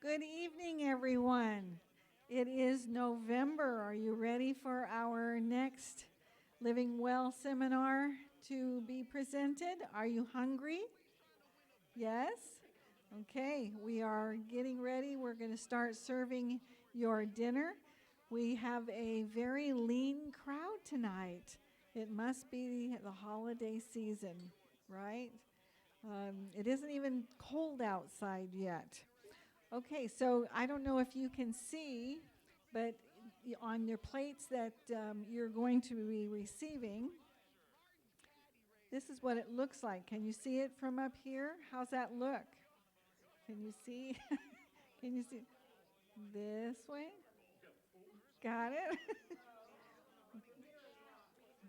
Good evening, everyone. It is November. Are you ready for our next Living Well seminar to be presented? Are you hungry? Yes? Okay, we are getting ready. We're going to start serving your dinner. We have a very lean crowd tonight. It must be the holiday season, right? It isn't even cold outside yet. Okay, so I don't know if you can see, but on your plates that you're going to be receiving, this is what it looks like. Can you see it from up here? How's that look? Can you see? Can you see? This way? Got it?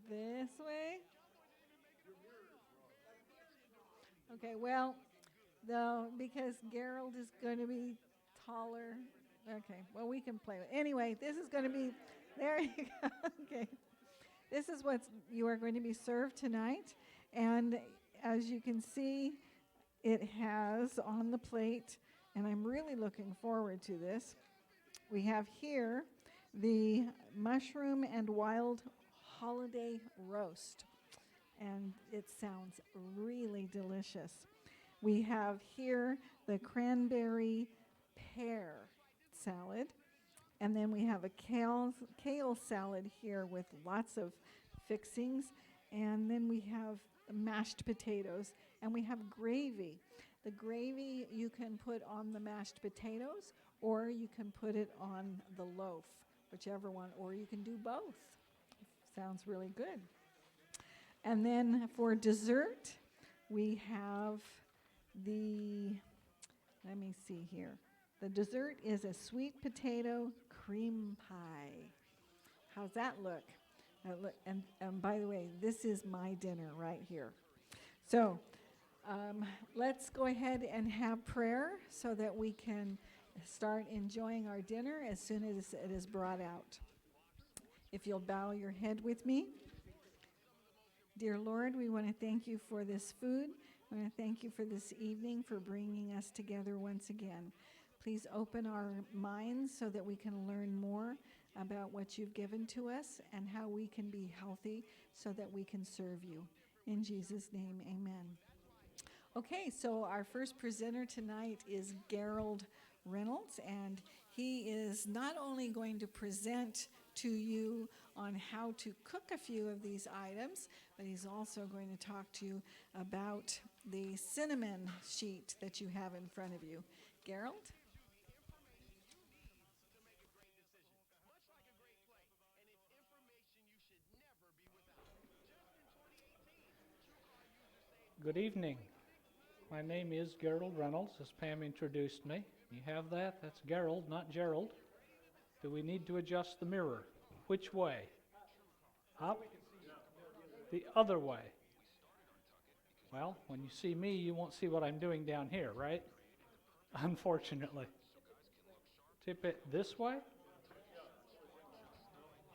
This way? Okay, well, though, because Gerald is going to be taller. Okay, well, we can play with it. Anyway, this is going to be, there you go. Okay. This is what you are going to be served tonight. And as you can see, it has on the plate, and I'm really looking forward to this. We have here the mushroom and wild holiday roast, and it sounds really delicious. We have here the cranberry pear salad. And then we have a kale salad here with lots of fixings. And then we have mashed potatoes. And we have gravy. The gravy you can put on the mashed potatoes, or you can put it on the loaf, whichever one, or you can do both. Sounds really good. And then for dessert, we have let me see here. The dessert is a sweet potato cream pie. How's that look? And by the way, this is my dinner right here. So let's go ahead and have prayer so that we can start enjoying our dinner as soon as it is brought out. If you'll bow your head with me. Dear Lord, we want to thank you for this food. We want to thank you for this evening, for bringing us together once again. Please open our minds so that we can learn more about what you've given to us and how we can be healthy so that we can serve you. In Jesus' name, amen. Okay, so our first presenter tonight is Gerald Reynolds, and he is not only going to present to you on how to cook a few of these items, but he's also going to talk to you about the cinnamon sheet that you have in front of you. Gerald? Good evening. My name is Gerald Reynolds, as Pam introduced me. You have that? That's Gerald, not Gerald. Do we need to adjust the mirror? Which way? Up? The other way. Well, when you see me, you won't see what I'm doing down here, right? Unfortunately. Tip it this way?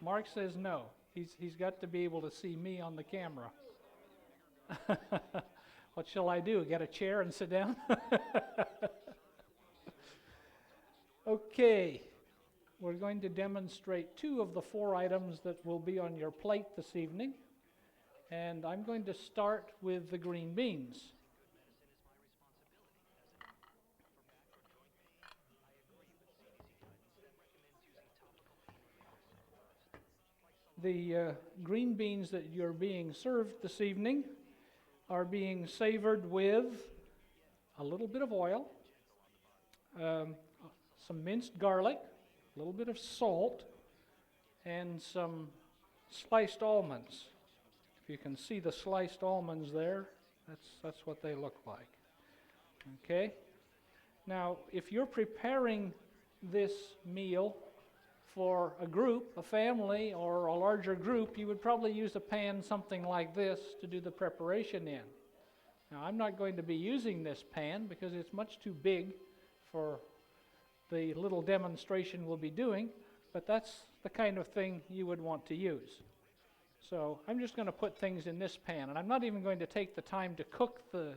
Mark says no. He's got to be able to see me on the camera. What shall I do? Get a chair and sit down? Okay. We're going to demonstrate 2 of the 4 items that will be on your plate this evening. And I'm going to start with the green beans. The green beans that you're being served this evening are being savored with a little bit of oil, some minced garlic, a little bit of salt, and some sliced almonds. If you can see the sliced almonds there, that's what they look like. Okay? Now, if you're preparing this meal for a group, a family, or a larger group, you would probably use a pan something like this to do the preparation in. Now, I'm not going to be using this pan because it's much too big for the little demonstration we'll be doing, but that's the kind of thing you would want to use. So I'm just going to put things in this pan, and I'm not even going to take the time to cook the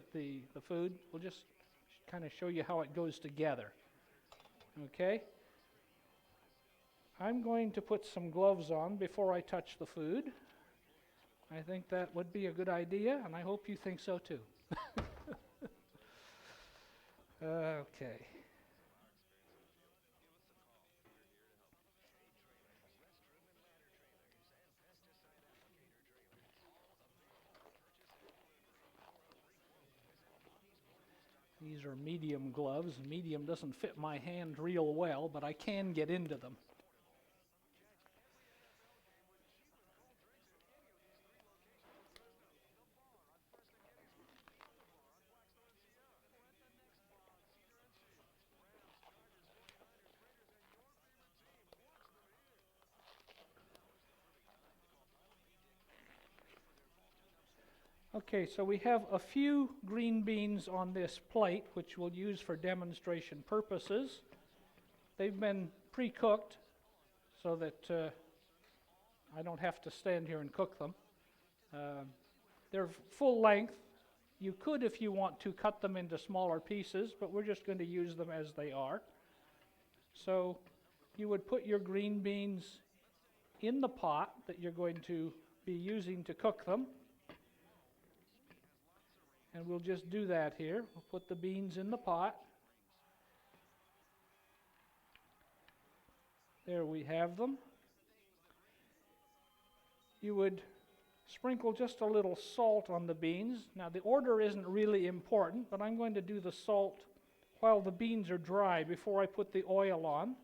food. We'll just kind of show you how it goes together. Okay? I'm going to put some gloves on before I touch the food. I think that would be a good idea, and I hope you think so too. Okay. These are medium gloves. Medium doesn't fit my hand real well, but I can get into them. Okay, so we have a few green beans on this plate, which we'll use for demonstration purposes. They've been pre-cooked so that I don't have to stand here and cook them. They're full length. You could, if you want to, cut them into smaller pieces, but we're just going to use them as they are. So you would put your green beans in the pot that you're going to be using to cook them. And we'll just do that here. We'll put the beans in the pot. There we have them. You would sprinkle just a little salt on the beans. Now the order isn't really important, but I'm going to do the salt while the beans are dry before I put the oil on,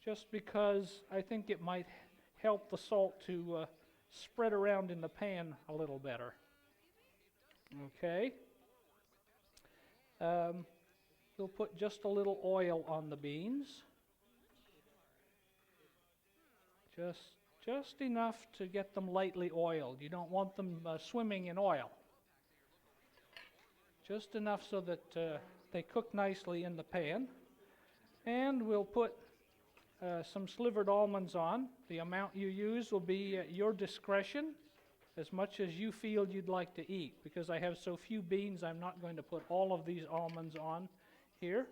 just because I think it might help the salt to spread around in the pan a little better. Okay. We'll put just a little oil on the beans. Just enough to get them lightly oiled. You don't want them swimming in oil. Just enough so that they cook nicely in the pan. And we'll put some slivered almonds on. The amount you use will be at your discretion, as much as you feel you'd like to eat. Because I have so few beans, I'm not going to put all of these almonds on here.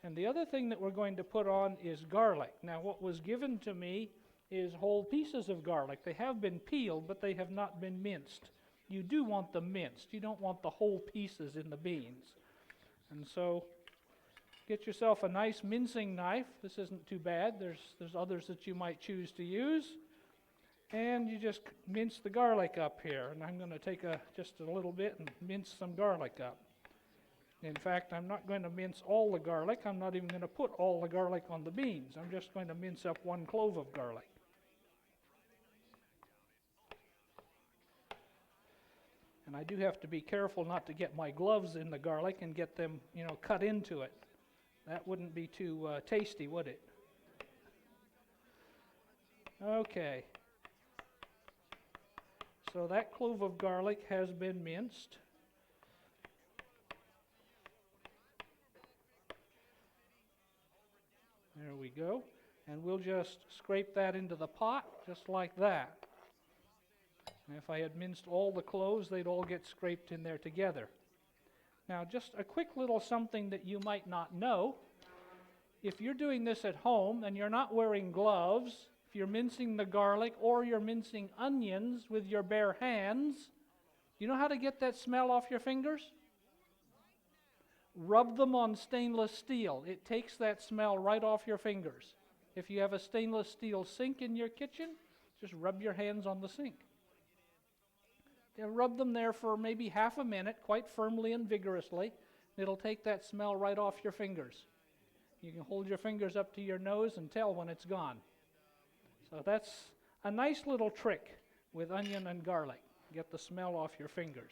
And the other thing that we're going to put on is garlic. Now what was given to me is whole pieces of garlic. They have been peeled, but they have not been minced. You do want them minced. You don't want the whole pieces in the beans. And so get yourself a nice mincing knife. This isn't too bad. There's others that you might choose to use. And you just mince the garlic up here. And I'm going to take just a little bit and mince some garlic up. In fact, I'm not going to mince all the garlic. I'm not even going to put all the garlic on the beans. I'm just going to mince up 1 clove of garlic. And I do have to be careful not to get my gloves in the garlic and get them, cut into it. That wouldn't be too tasty, would it? Okay. So that clove of garlic has been minced. There we go. And we'll just scrape that into the pot, just like that. And if I had minced all the cloves, they'd all get scraped in there together. Now, just a quick little something that you might not know. If you're doing this at home and you're not wearing gloves, if you're mincing the garlic or you're mincing onions with your bare hands, you know how to get that smell off your fingers? Rub them on stainless steel. It takes that smell right off your fingers. If you have a stainless steel sink in your kitchen, just rub your hands on the sink. Rub them there for maybe half a minute, quite firmly and vigorously. It'll take that smell right off your fingers. You can hold your fingers up to your nose and tell when it's gone. So that's a nice little trick with onion and garlic. Get the smell off your fingers.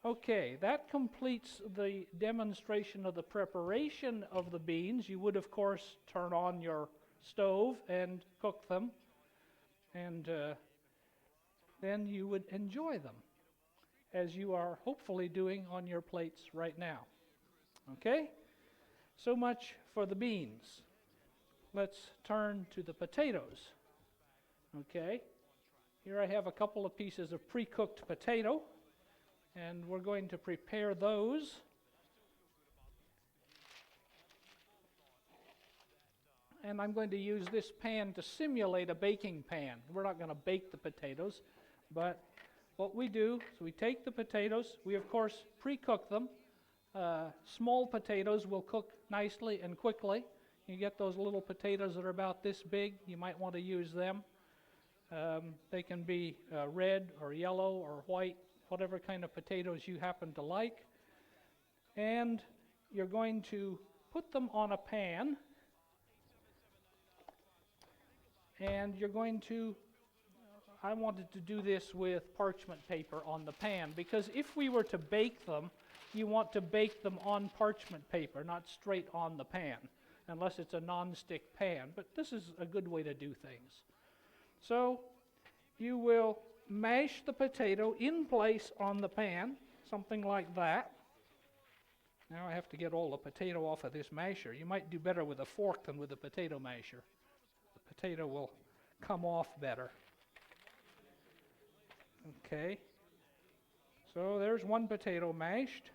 Okay, that completes the demonstration of the preparation of the beans. You would, of course, turn on your stove and cook them. And then you would enjoy them, as you are hopefully doing on your plates right now. Okay? So much for the beans. Let's turn to the potatoes. Okay? Here I have a couple of pieces of pre-cooked potato, and we're going to prepare those. and I'm going to use this pan to simulate a baking pan. We're not going to bake the potatoes, but what we do is we take the potatoes, we of course pre-cook them. Small potatoes will cook nicely and quickly. You get those little potatoes that are about this big, you might want to use them. They can be red or yellow or white, whatever kind of potatoes you happen to like. And you're going to put them on a pan, and you're going to, I wanted to do this with parchment paper on the pan, because if we were to bake them, you want to bake them on parchment paper, not straight on the pan, unless it's a non-stick pan. But this is a good way to do things. So you will mash the potato in place on the pan, something like that. Now I have to get all the potato off of this masher. You might do better with a fork than with a potato masher. The potato will come off better. Okay. So there's one potato mashed.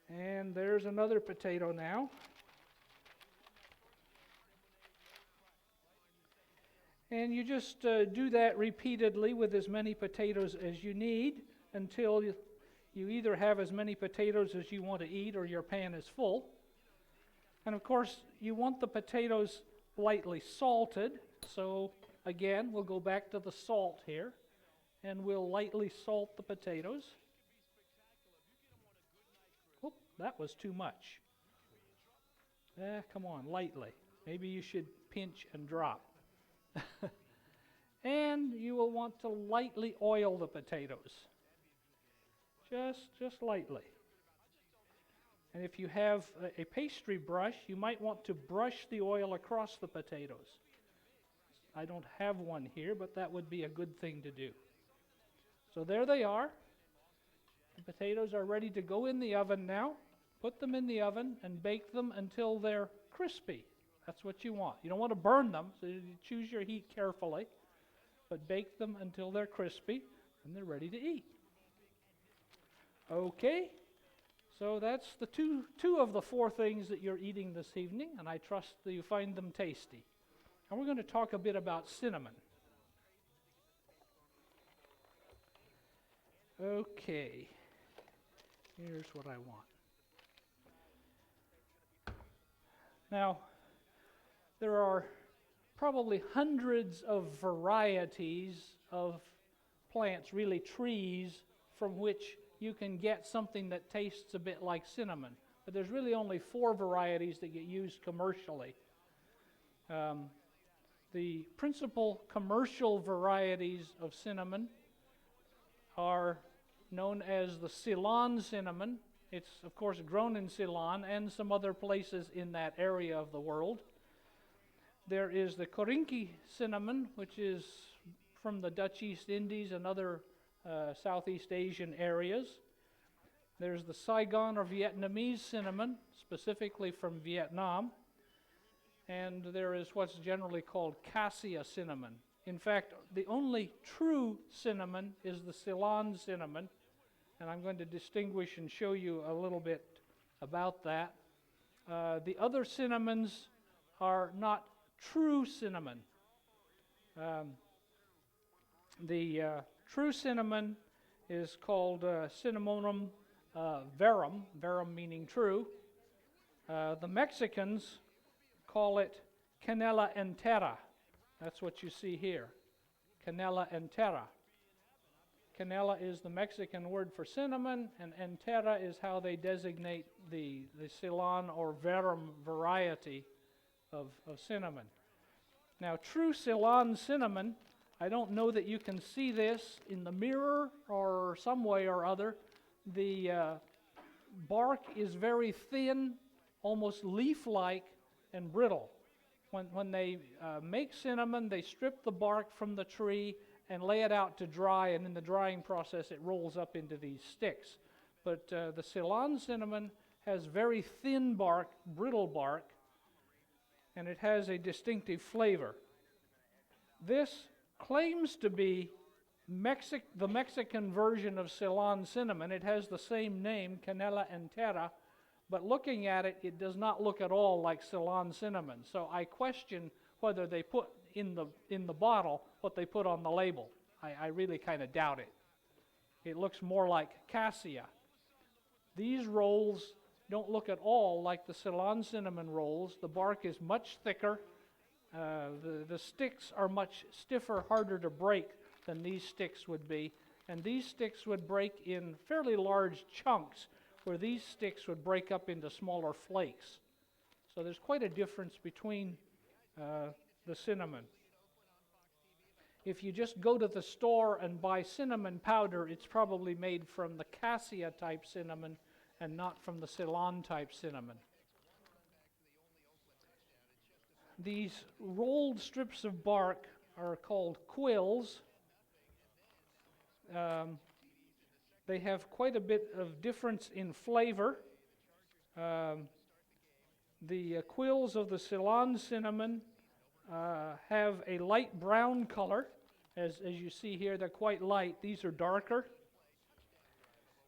And there's another potato now. And you just do that repeatedly with as many potatoes as you need until you either have as many potatoes as you want to eat or your pan is full. And of course, you want the potatoes lightly salted. So again, we'll go back to the salt here, and we'll lightly salt the potatoes. Oh, that was too much. Come on, lightly. Maybe you should pinch and drop. And you will want to lightly oil the potatoes. Just lightly. And if you have a pastry brush, you might want to brush the oil across the potatoes. I don't have one here, but that would be a good thing to do. So there they are. The potatoes are ready to go in the oven now. Put them in the oven and bake them until they're crispy. That's what you want. You don't want to burn them, so you choose your heat carefully, but bake them until they're crispy and they're ready to eat. Okay, so that's the two of the four things that you're eating this evening, and I trust that you find them tasty. And we're going to talk a bit about cinnamon. Okay, here's what I want. Now, there are probably hundreds of varieties of plants, really trees, from which you can get something that tastes a bit like cinnamon. But there's really only 4 varieties that get used commercially. The principal commercial varieties of cinnamon are known as the Ceylon cinnamon. It's, of course, grown in Ceylon and some other places in that area of the world. There is the Korinki cinnamon, which is from the Dutch East Indies and other Southeast Asian areas. There's the Saigon or Vietnamese cinnamon, specifically from Vietnam. And there is what's generally called cassia cinnamon. In fact, the only true cinnamon is the Ceylon cinnamon, and I'm going to distinguish and show you a little bit about that. The other cinnamons are not true cinnamon. The true cinnamon is called Cinnamomum verum, verum meaning true. The Mexicans call it Canela entera. That's what you see here, Canela entera. Canela is the Mexican word for cinnamon, and entera is how they designate the Ceylon or verum variety of cinnamon. Now, true Ceylon cinnamon, I don't know that you can see this in the mirror or some way or other. The bark is very thin, almost leaf-like, and brittle. When they make cinnamon, they strip the bark from the tree and lay it out to dry, and in the drying process it rolls up into these sticks. But the Ceylon cinnamon has very thin bark, brittle bark, and it has a distinctive flavor. This claims to be the Mexican version of Ceylon cinnamon. It has the same name, Canela entera, but looking at it, it does not look at all like Ceylon cinnamon. So I question whether they put in the bottle what they put on the label. I really kind of doubt it. It looks more like cassia. These rolls don't look at all like the Ceylon cinnamon rolls. The bark is much thicker. The sticks are much stiffer, harder to break than these sticks would be. And these sticks would break in fairly large chunks, where these sticks would break up into smaller flakes. So there's quite a difference between the cinnamon. If you just go to the store and buy cinnamon powder, it's probably made from the cassia type cinnamon and not from the Ceylon type cinnamon. These rolled strips of bark are called quills. They have quite a bit of difference in flavor. The quills of the Ceylon cinnamon have a light brown color. As you see here, they're quite light. These are darker.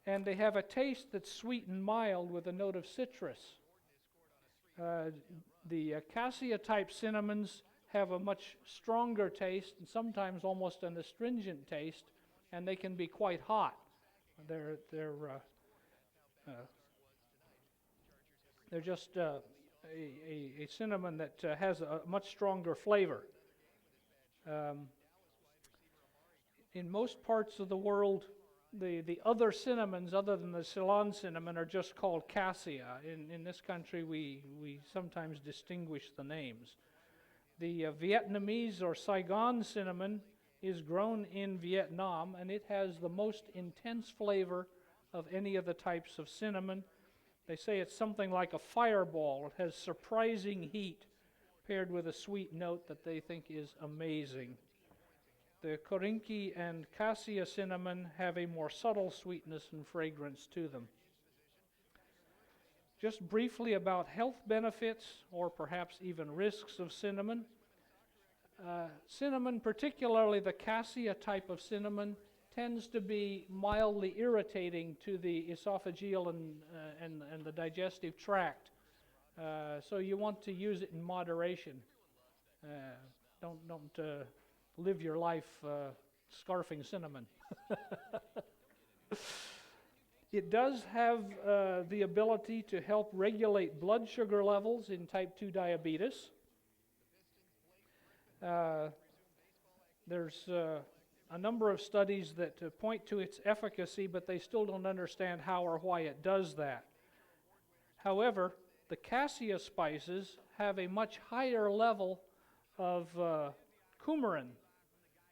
And they have a taste that's sweet and mild with a note of citrus. The cassia type cinnamons have a much stronger taste and sometimes almost an astringent taste, and they can be quite hot. They're just a cinnamon that has a much stronger flavor. In most parts of the world, the other cinnamons, other than the Ceylon cinnamon, are just called cassia. In this country, we sometimes distinguish the names. The Vietnamese or Saigon cinnamon is grown in Vietnam, and it has the most intense flavor of any of the types of cinnamon. They say it's something like a fireball. It has surprising heat paired with a sweet note that they think is amazing. The Korinki and cassia cinnamon have a more subtle sweetness and fragrance to them. Just briefly about health benefits, or perhaps even risks of cinnamon. Cinnamon, particularly the cassia type of cinnamon, tends to be mildly irritating to the esophageal and the digestive tract. So you want to use it in moderation. Don't live your life scarfing cinnamon. It does have the ability to help regulate blood sugar levels in type 2 diabetes. There's a number of studies that point to its efficacy, but they still don't understand how or why it does that. However, the cassia spices have a much higher level of coumarin,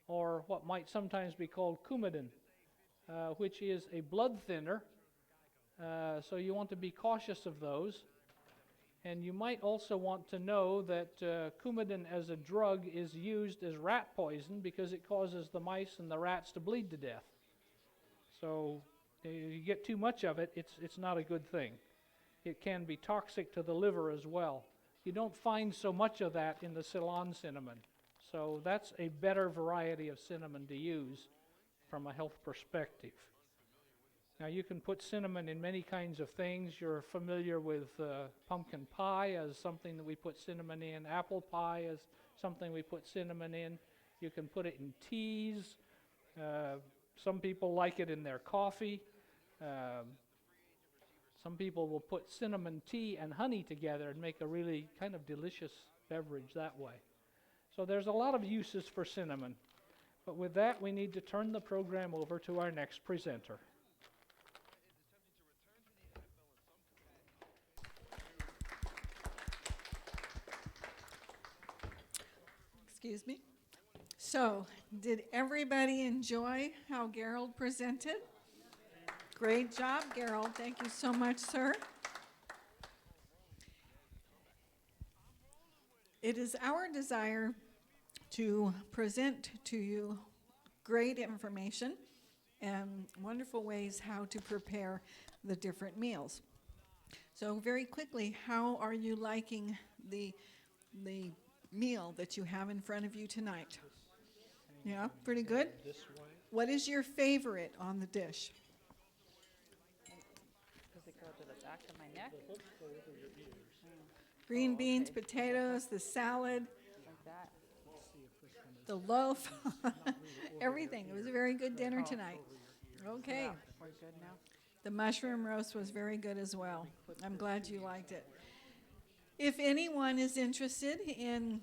or what might sometimes be called coumadin, which is a blood thinner. So you want to be cautious of those. And you might also want to know that coumadin as a drug is used as rat poison because it causes the mice and the rats to bleed to death. So if you get too much of it, it's not a good thing. It can be toxic to the liver as well. You don't find so much of that in the Ceylon cinnamon. So that's a better variety of cinnamon to use from a health perspective. Now you can put cinnamon in many kinds of things. You're familiar with pumpkin pie as something that we put cinnamon in. Apple pie as something we put cinnamon in. You can put it in teas. Some people like it in their coffee. Some people will put cinnamon tea and honey together and make a really kind of delicious beverage that way. So there's a lot of uses for cinnamon. But with that, we need to turn the program over to our next presenter. Excuse me. So, did everybody enjoy how Gerald presented? Great job, Gerald. Thank you so much, sir. It is our desire to present to you great information and wonderful ways how to prepare the different meals. So very quickly, how are you liking the meal that you have in front of you tonight? Yeah, pretty good? What is your favorite on the dish? to the back of my neck, Green beans, okay. potatoes, the salad, like that. the loaf, everything. It was a very good dinner tonight. Okay. Yeah, we're good now. The mushroom roast was very good as well. I'm glad you liked it. If anyone is interested in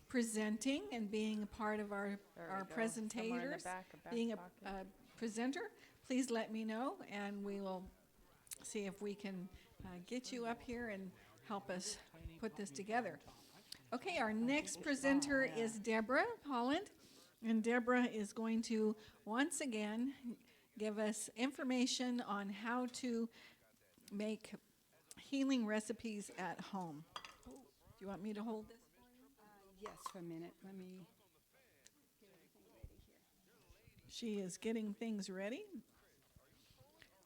presenting and being a part of our There we go. Somewhere in the presentators, back, a back being a pocket. presenter, please let me know, and we will see if we can get you up here and help us put this together. Okay, our next presenter is Deborah Holland, and Deborah is going to once again give us information on how to make healing recipes at home. Do you want me to hold this? Yes, for a minute. Let me. She is getting things ready,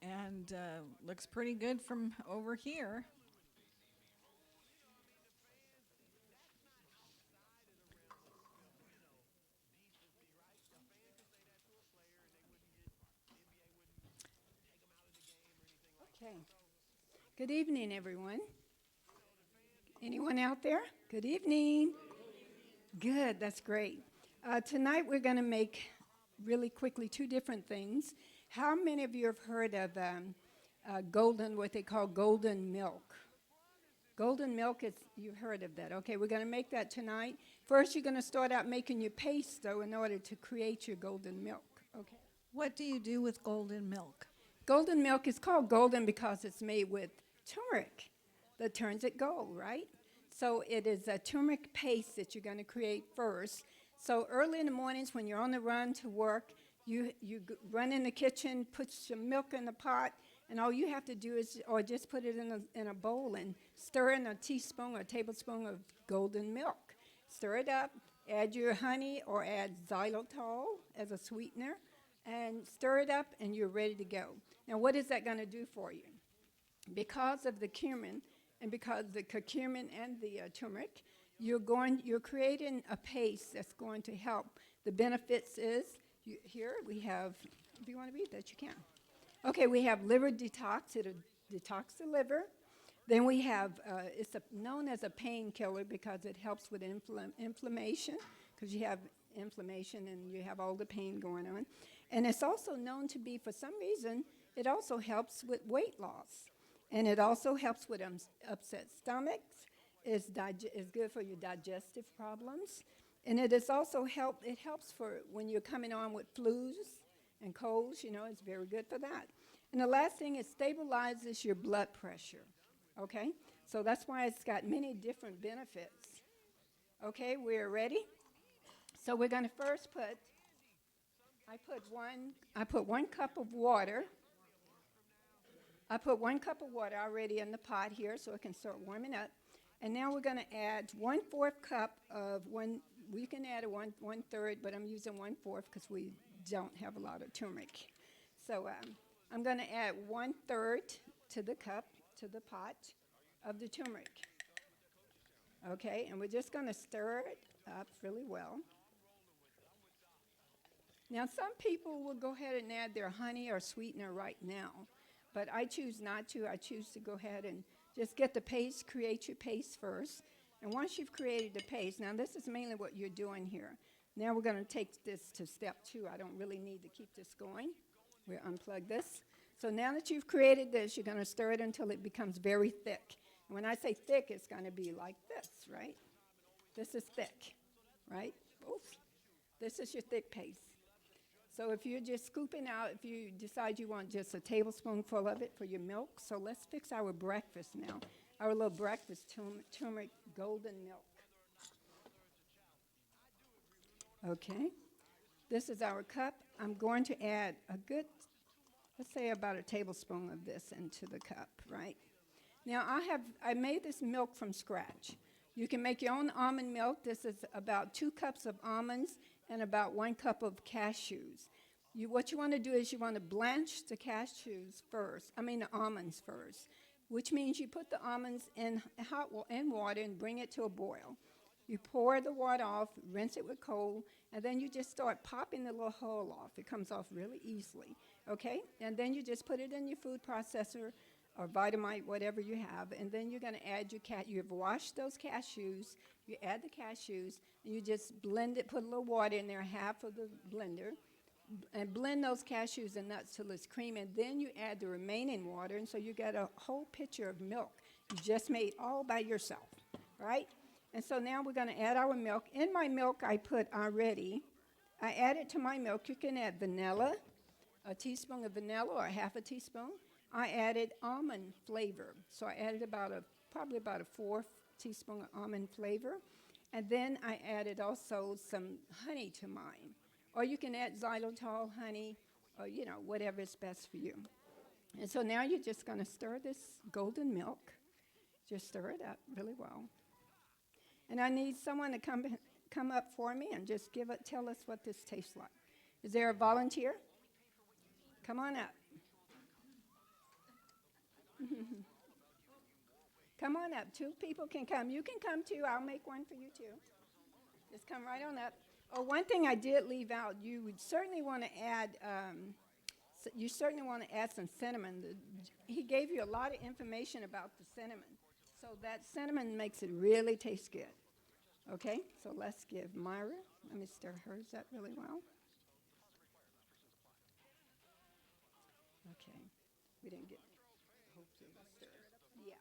and looks pretty good from over here. Okay. Good evening, everyone. Anyone out there? Good evening. Good, that's great. Tonight we're going to make really quickly two different things. How many of you have heard of what they call golden milk? Golden milk is, you've heard of that. Okay, we're going to make that tonight. First, you're going to start out making your paste, though, in order to create your golden milk. Okay. What do you do with golden milk? Golden milk is called golden because it's made with turmeric that turns it gold, right? So it is a turmeric paste that you're going to create first. So early in the mornings when you're on the run to work, you run in the kitchen, put some milk in the pot, and all you have to do is, or just put it in a bowl and stir in a teaspoon or a tablespoon of golden milk. Stir it up, add your honey or add xylitol as a sweetener, and stir it up, and you're ready to go. Now, what is that going to do for you? Because of the cumin, and because the curcumin and the turmeric, you're creating a paste that's going to help. The benefits is, here we have, if you want to read that, you can. Okay, we have liver detox. It'll detox the liver. Then we have, known as a painkiller because it helps with inflammation, because you have inflammation and you have all the pain going on. And it's also known to be, for some reason, it also helps with weight loss. And it also helps with upset stomachs. It's good for your digestive problems. And it helps for when you're coming on with flus and colds, it's very good for that. And the last thing, it stabilizes your blood pressure, okay? So that's why it's got many different benefits. Okay, we're ready? So we're going to first I put 1 cup of water. I put 1 cup of water already in the pot here so it can start warming up. And now we're going to add 1/4 cup of we can add a 1/3, but I'm using 1/4 because we don't have a lot of turmeric. So I'm going to add 1/3 to the pot of the turmeric. Okay, and we're just going to stir it up really well. Now, some people will go ahead and add their honey or sweetener right now, but I choose not to. I choose to go ahead and just get the paste, create your paste first. And once you've created the paste, now this is mainly what you're doing here. Now we're going to take this to step 2. I don't really need to keep this going. We'll unplug this. So now that you've created this, you're going to stir it until it becomes very thick. And when I say thick, it's going to be like this, right? This is thick, right? Oops. This is your thick paste. So if you're just scooping out, if you decide you want just a tablespoonful of it for your milk, so let's fix our breakfast now. Our little breakfast turmeric golden milk. Okay. This is our cup. I'm going to add let's say about a tablespoon of this into the cup, right? Now I made this milk from scratch. You can make your own almond milk. This is about 2 cups of almonds and about 1 cup of cashews. What you want to do is you want to blanch the almonds first, which means you put the almonds in water and bring it to a boil. You pour the water off, rinse it with cold, and then you just start popping the little hull off. It comes off really easily, okay? And then you just put it in your food processor or Vitamite, whatever you have, and then you're going to add your you've washed those cashews, you add the cashews, and you just blend it, put a little water in there, half of the blender, and blend those cashews and nuts till it's cream, and then you add the remaining water, and so you get a whole pitcher of milk you just made all by yourself, right? And so now we're going to add our milk. In my milk I put already, I added to my milk, you can add vanilla, a teaspoon of vanilla or half a teaspoon. I added almond flavor, so I added probably about a fourth teaspoon of almond flavor. And then I added also some honey to mine. Or you can add xylitol, honey, or, whatever is best for you. And so now you're just going to stir this golden milk. Just stir it up really well. And I need someone to come up for me and just tell us what this tastes like. Is there a volunteer? Come on up. Come on up. 2 people can come. You can come too. I'll make one for you too. Just come right on up. Oh, one thing I did leave out, you would certainly want to add, some cinnamon. He gave you a lot of information about the cinnamon. So that cinnamon makes it really taste good. Okay, so let's give Myra, let me stir hers up really well. Okay, we didn't get the whole thing stirred. Yeah,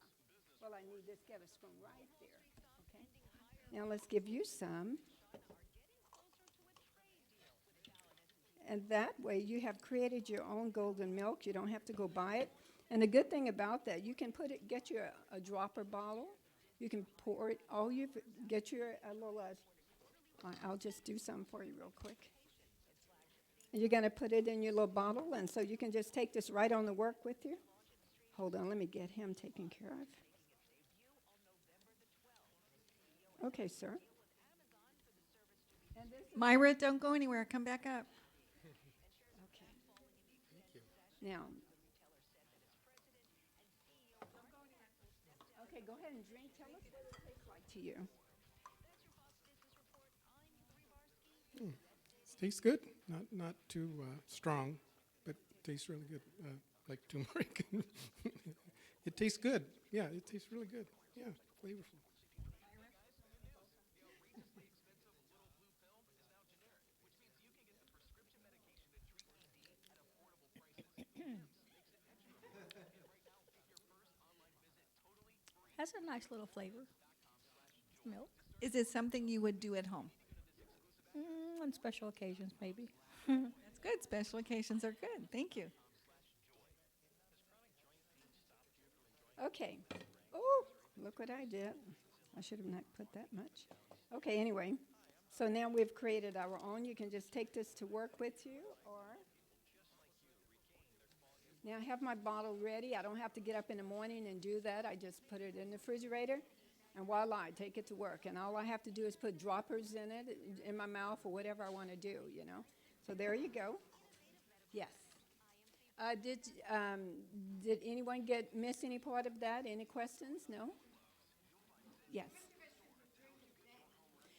well, I need this, get a spoon right there, okay? Now let's give you some. And that way you have created your own golden milk. You don't have to go buy it. And the good thing about that, you can get you a dropper bottle. You can pour it, get your little, I'll just do some for you real quick. And you're going to put it in your little bottle, and so you can just take this right on to work with you. Hold on, let me get him taken care of. Okay, sir. And this Myra, don't go anywhere. Come back up. okay. Now, okay, go ahead and drink. Tell us what it tastes like to you. Tastes good. Not too strong, but tastes really good. Like turmeric. It tastes good. Yeah, it tastes really good. Yeah, flavorful. Has a nice little flavor. Milk. Is it something you would do at home? On special occasions, maybe. That's good. Special occasions are good. Thank you. Okay. Oh, look what I did. I should have not put that much. Okay, anyway. So now we've created our own. You can just take this to work with you, or now I have my bottle ready. I don't have to get up in the morning and do that. I just put it in the refrigerator, and voila, I take it to work. And all I have to do is put droppers in it, in my mouth, or whatever I want to do, So there you go. Yes. Did anyone miss any part of that? Any questions? No? Yes.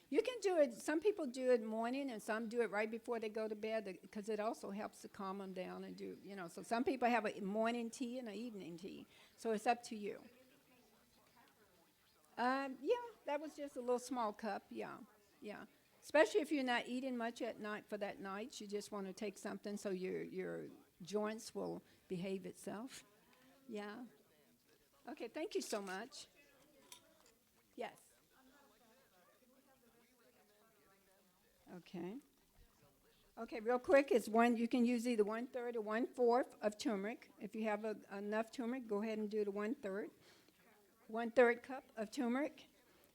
You can do it, some people do it morning and some do it right before they go to bed because it also helps to calm them down and so some people have a morning tea and an evening tea. So it's up to you. Yeah, that was just a little small cup, yeah. Especially if you're not eating much at night for that night, you just want to take something so your joints will behave itself. Yeah. Okay, thank you so much. Yes. Okay. Okay, real quick, you can use either 1/3 or 1/4 of turmeric. If you have enough turmeric, go ahead and do the 1/3. 1/3 cup of turmeric,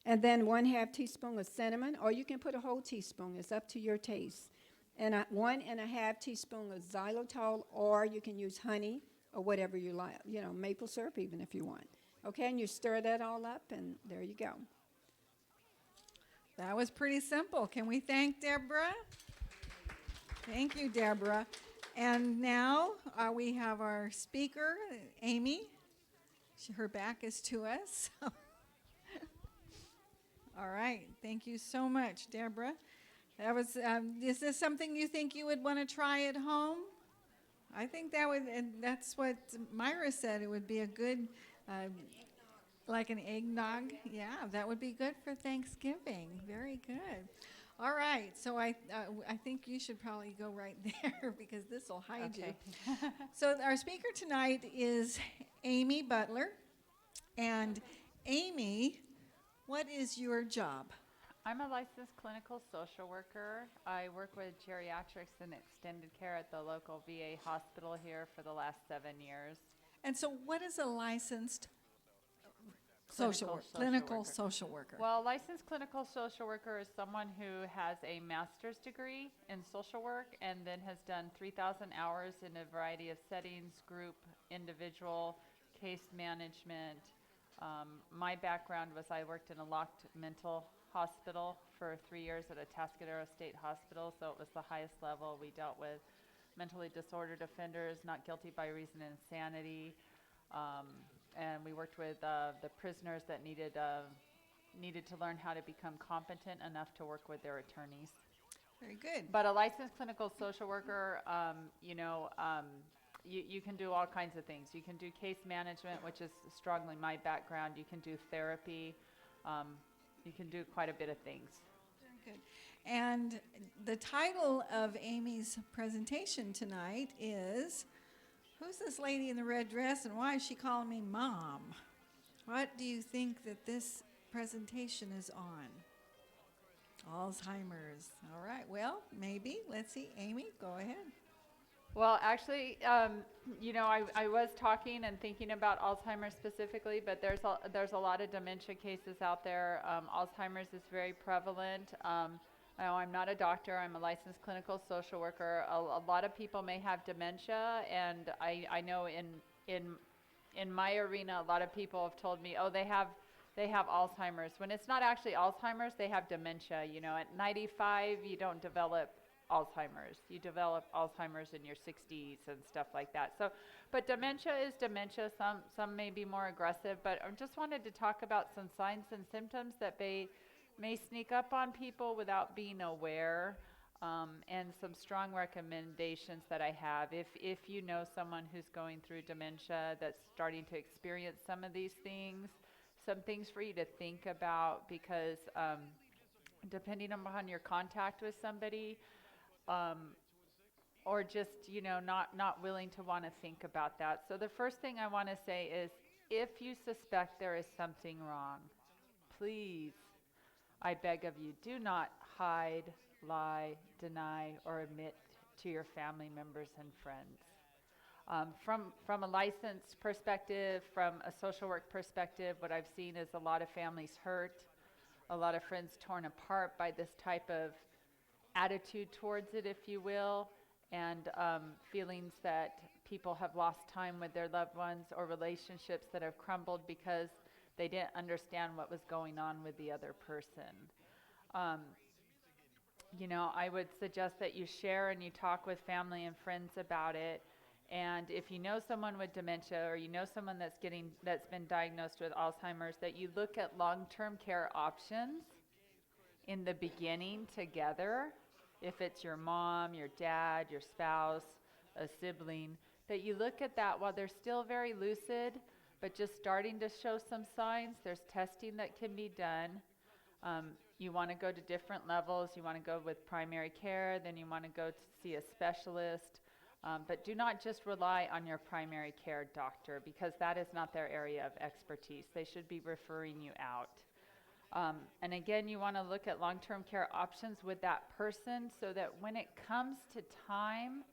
and then 1/2 teaspoon of cinnamon, or you can put a whole teaspoon. It's up to your taste. And 1.5 teaspoon of xylitol, or you can use honey or whatever you like, maple syrup even if you want. Okay, and you stir that all up, and there you go. That was pretty simple. Can we thank Deborah? Thank you, Deborah. And now we have our speaker, Amy. Her back is to us. All right. Thank you so much, Deborah. That was. Is this something you think you would want to try at home? I think that would, and that's what Myra said. It would be a good, like an eggnog. Yeah, that would be good for Thanksgiving. Very good. All right, so I think you should probably go right there because this will hide you. Okay. So our speaker tonight is Amy Butler. And Amy, what is your job? I'm a licensed clinical social worker. I work with geriatrics and extended care at the local VA hospital here for the last 7 years. And so what is a licensed Clinical social clinical worker. social worker? Well, licensed clinical social worker is someone who has a master's degree in social work and then has done 3,000 hours in a variety of settings, group, individual, case management. My background was I worked in a locked mental hospital for 3 years at Atascadero State Hospital, so it was the highest level. We dealt with mentally disordered offenders, not guilty by reason of insanity, and we worked with the prisoners that needed to learn how to become competent enough to work with their attorneys. Very good. But a licensed clinical social worker, you can do all kinds of things. You can do case management, which is strongly my background. You can do therapy. You can do quite a bit of things. Very good. And the title of Amy's presentation tonight is, who's this lady in the red dress and why is she calling me Mom? What do you think that this presentation is on? Alzheimer's. All right, well, maybe. Let's see. Amy, go ahead. Well, actually, I was talking and thinking about Alzheimer's specifically, but there's a lot of dementia cases out there. Alzheimer's is very prevalent. I'm not a doctor. I'm a licensed clinical social worker. A lot of people may have dementia, and I know in my arena, a lot of people have told me, oh, they have Alzheimer's. When it's not actually Alzheimer's, they have dementia. You know, at 95, you don't develop Alzheimer's. You develop Alzheimer's in your 60s and stuff like that. So, but dementia is dementia. Some may be more aggressive, but I just wanted to talk about some signs and symptoms that may sneak up on people without being aware, and some strong recommendations that I have. If you know someone who's going through dementia that's starting to experience some of these things, some things for you to think about, because depending upon your contact with somebody, or just, not willing to want to think about that. So the first thing I want to say is, if you suspect there is something wrong, please, I beg of you, do not hide, lie, deny, or admit to your family members and friends. From a license perspective, from a social work perspective, what I've seen is a lot of families hurt, a lot of friends torn apart by this type of attitude towards it, if you will, and feelings that people have lost time with their loved ones, or relationships that have crumbled because they didn't understand what was going on with the other person. I would suggest that you share and you talk with family and friends about it. And if you know someone with dementia, or you know someone that's been diagnosed with Alzheimer's, that you look at long-term care options in the beginning together. If it's your mom, your dad, your spouse, a sibling, that you look at that while they're still very lucid, but just starting to show some signs. There's testing that can be done. You want to go to different levels. You want to go with primary care, then you want to go to see a specialist. But do not just rely on your primary care doctor, because that is not their area of expertise. They should be referring you out. And again, you want to look at long-term care options with that person, so that when it comes to time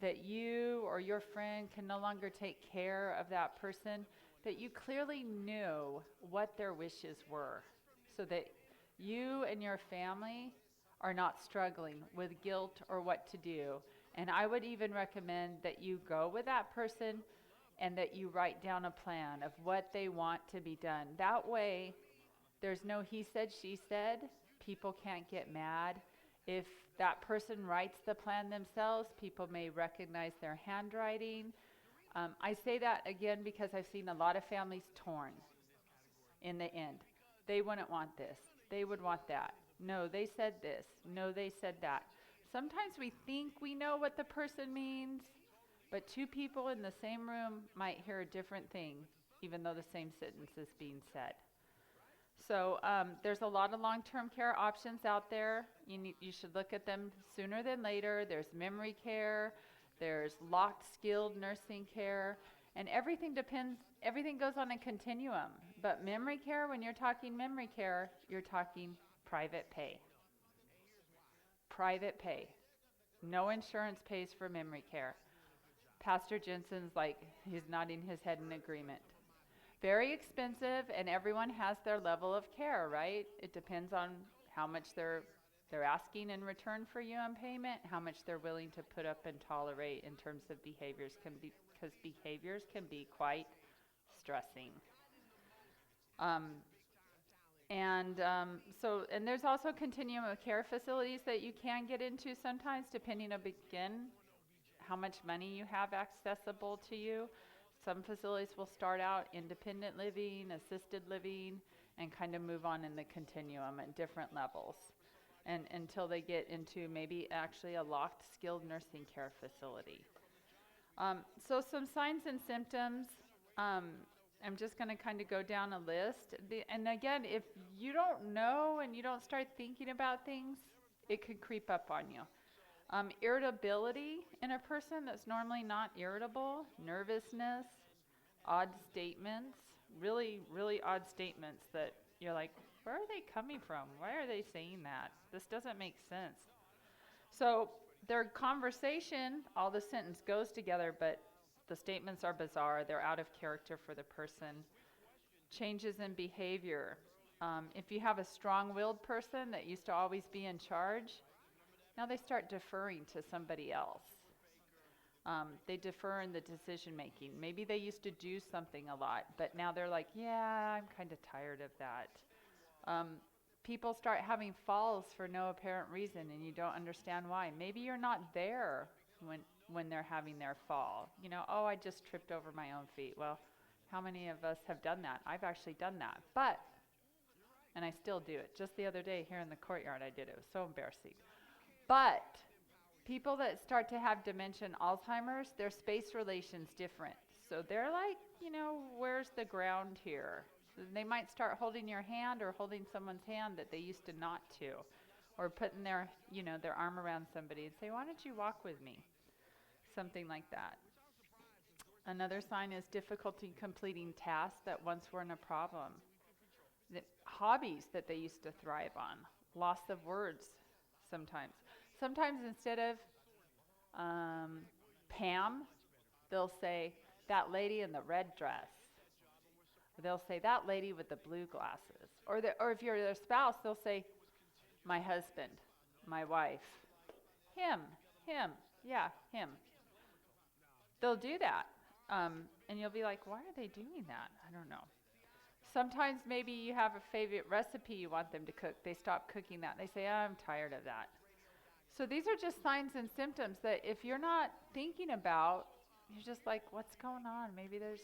that you or your friend can no longer take care of that person, that you clearly knew what their wishes were, so that you and your family are not struggling with guilt or what to do. And I would even recommend that you go with that person and that you write down a plan of what they want to be done. That way, there's no he said, she said. People can't get mad. If that person writes the plan themselves, people may recognize their handwriting. I say that again because I've seen a lot of families torn in the end. They wouldn't want this. They would want that. No, they said this. No, they said that. Sometimes we think we know what the person means, But two people in the same room might hear a different thing, even though the same sentence is being said. So there's a lot of long-term care options out there. You should look at them sooner than later. There's memory care, there's locked skilled nursing care, and everything goes on a continuum. But memory care, when you're talking memory care, you're talking private pay. Private pay. No insurance pays for memory care. Pastor Jensen's he's nodding his head in agreement. Very expensive, and everyone has their level of care, right? It depends on how much they're asking in return for payment, how much they're willing to put up and tolerate in terms of behaviors, because behaviors can be quite stressing. And there's also continuum of care facilities that you can get into sometimes, depending on how much money you have accessible to you. Some facilities will start out independent living, assisted living, and kind of move on in the continuum at different levels, and until they get into maybe actually a locked skilled nursing care facility. So some signs and symptoms. I'm just going to kind of go down a list. And again, if you don't know and you don't start thinking about things, it could creep up on you. Irritability in a person that's normally not irritable, nervousness, odd statements, really, really odd statements that you're like, where are they coming from? Why are they saying that? This doesn't make sense. So their conversation, all the sentence goes together, but the statements are bizarre. They're out of character for the person. Changes in behavior. If you have a strong-willed person that used to always be in charge, now they start deferring to somebody else. They defer in the decision making. Maybe they used to do something a lot, but now they're like, yeah, I'm kind of tired of that. People start having falls for no apparent reason, and you don't understand why. Maybe you're not there when they're having their fall. Oh, I just tripped over my own feet. Well, how many of us have done that? I've actually done that, and I still do it. Just the other day here in the courtyard I did it. It was so embarrassing. But people that start to have dementia and Alzheimer's, their space relation's different. So they're like, where's the ground here? So they might start holding your hand or holding someone's hand that they used to not to, or putting their arm around somebody and say, why don't you walk with me? Something like that. Another sign is difficulty completing tasks that once weren't a problem. Hobbies that they used to thrive on. Loss of words sometimes. Sometimes instead of Pam, they'll say, that lady in the red dress. Or they'll say, that lady with the blue glasses. Or if you're their spouse, they'll say, my husband, my wife, him, yeah, him. They'll do that. And you'll be like, why are they doing that? I don't know. Sometimes maybe you have a favorite recipe you want them to cook. They stop cooking that. They say, I'm tired of that. So these are just signs and symptoms that if you're not thinking about, you're just like, what's going on? Maybe there's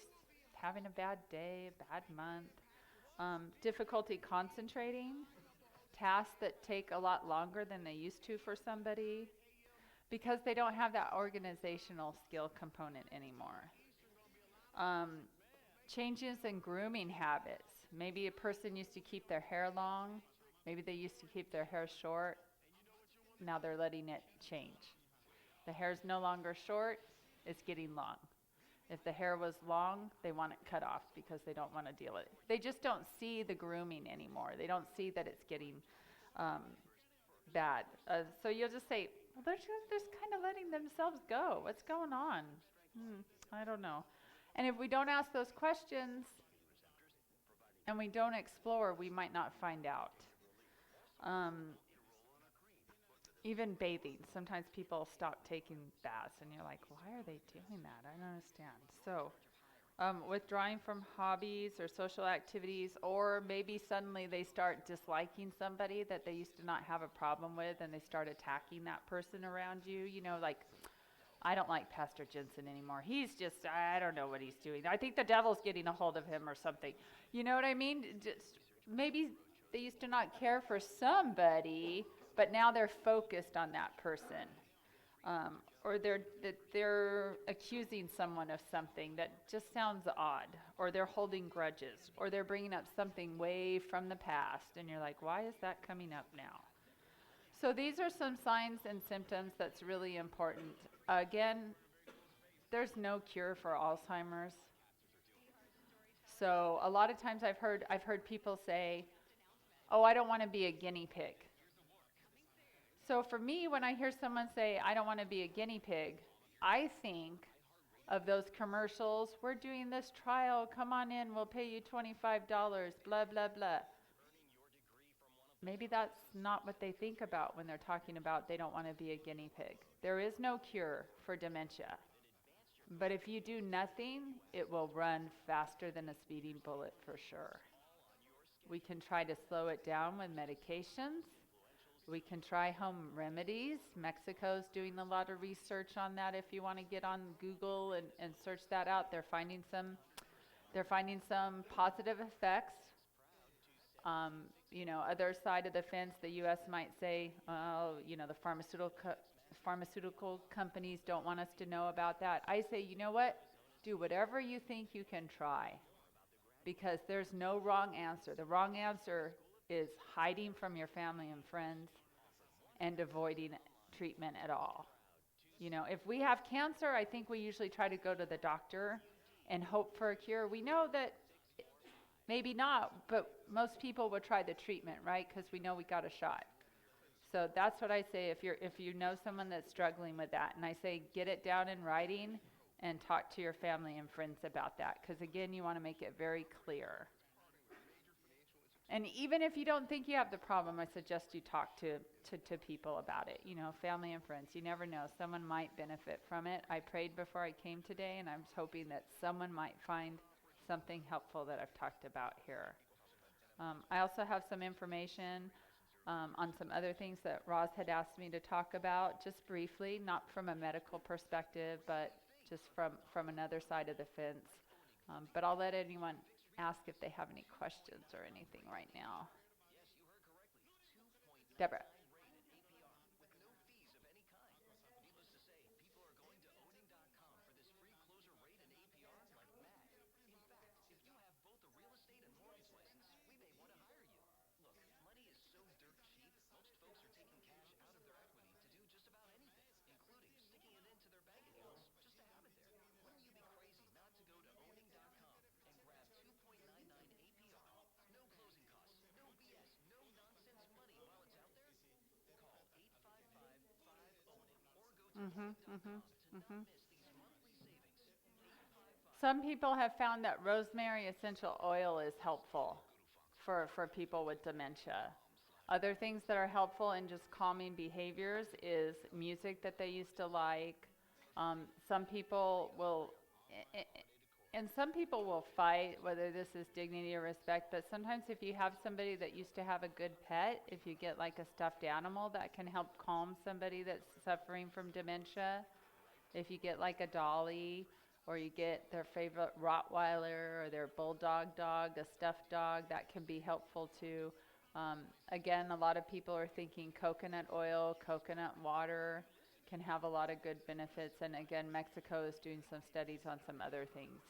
having a bad day, a bad month. Difficulty concentrating. Tasks that take a lot longer than they used to for somebody, because they don't have that organizational skill component anymore. Changes in grooming habits. Maybe a person used to keep their hair long. Maybe they used to keep their hair short. Now they're letting it change. The hair's no longer short, it's getting long. If the hair was long, they want it cut off because they don't want to deal with it. They just don't see the grooming anymore. They don't see that it's getting bad. So you'll just say, well, they're just kind of letting themselves go. What's going on? I don't know. And if we don't ask those questions and we don't explore, we might not find out. Even bathing. Sometimes people stop taking baths and you're like, why are they doing that? I don't understand. So withdrawing from hobbies or social activities, or maybe suddenly they start disliking somebody that they used to not have a problem with, and they start attacking that person around you. Like, I don't like Pastor Jensen anymore. He's just, I don't know what he's doing. I think the devil's getting a hold of him or something. You know what I mean? Just, maybe they used to not care for somebody, but now they're focused on that person. or they're accusing someone of something that just sounds odd, or they're holding grudges, or they're bringing up something way from the past, and you're like, why is that coming up now? So these are some signs and symptoms that's really important. Again, there's no cure for Alzheimer's. So a lot of times I've heard people say, oh, I don't want to be a guinea pig. So for me, when I hear someone say, I don't want to be a guinea pig, I think of those commercials, we're doing this trial, come on in, we'll pay you $25, blah, blah, blah. Maybe that's not what they think about when they're talking about they don't want to be a guinea pig. There is no cure for dementia. But if you do nothing, it will run faster than a speeding bullet for sure. We can try to slow it down with medications. We can try home remedies. Mexico's doing a lot of research on that. If you want to get on Google and search that out, they're finding some positive effects. Other side of the fence, the U.S. might say, the pharmaceutical companies don't want us to know about that. I say, you know what? Do whatever you think you can try, because there's no wrong answer. The wrong answer is hiding from your family and friends and avoiding treatment at all. If we have cancer, I think we usually try to go to the doctor and hope for a cure. We know that maybe not, but most people will try the treatment, right? Because we know we got a shot. So that's what I say if you know someone that's struggling with that. And I say get it down in writing and talk to your family and friends about that. Because again, you want to make it very clear. And even if you don't think you have the problem, I suggest you talk to people about it. Family and friends. You never know. Someone might benefit from it. I prayed before I came today, and I was hoping that someone might find something helpful that I've talked about here. I also have some information on some other things that Roz had asked me to talk about, just briefly, not from a medical perspective, but just from another side of the fence. But I'll let anyone ask if they have any questions or anything right now. Deborah. Some people have found that rosemary essential oil is helpful for people with dementia. Other things that are helpful in just calming behaviors is music that they used to like. Some people will, and some people will fight, whether this is dignity or respect, but sometimes if you have somebody that used to have a good pet, if you get like a stuffed animal, that can help calm somebody that's suffering from dementia. If you get like a dolly, or you get their favorite Rottweiler or their bulldog dog, a stuffed dog, that can be helpful too. Again, a lot of people are thinking coconut oil, coconut water can have a lot of good benefits. And again, Mexico is doing some studies on some other things.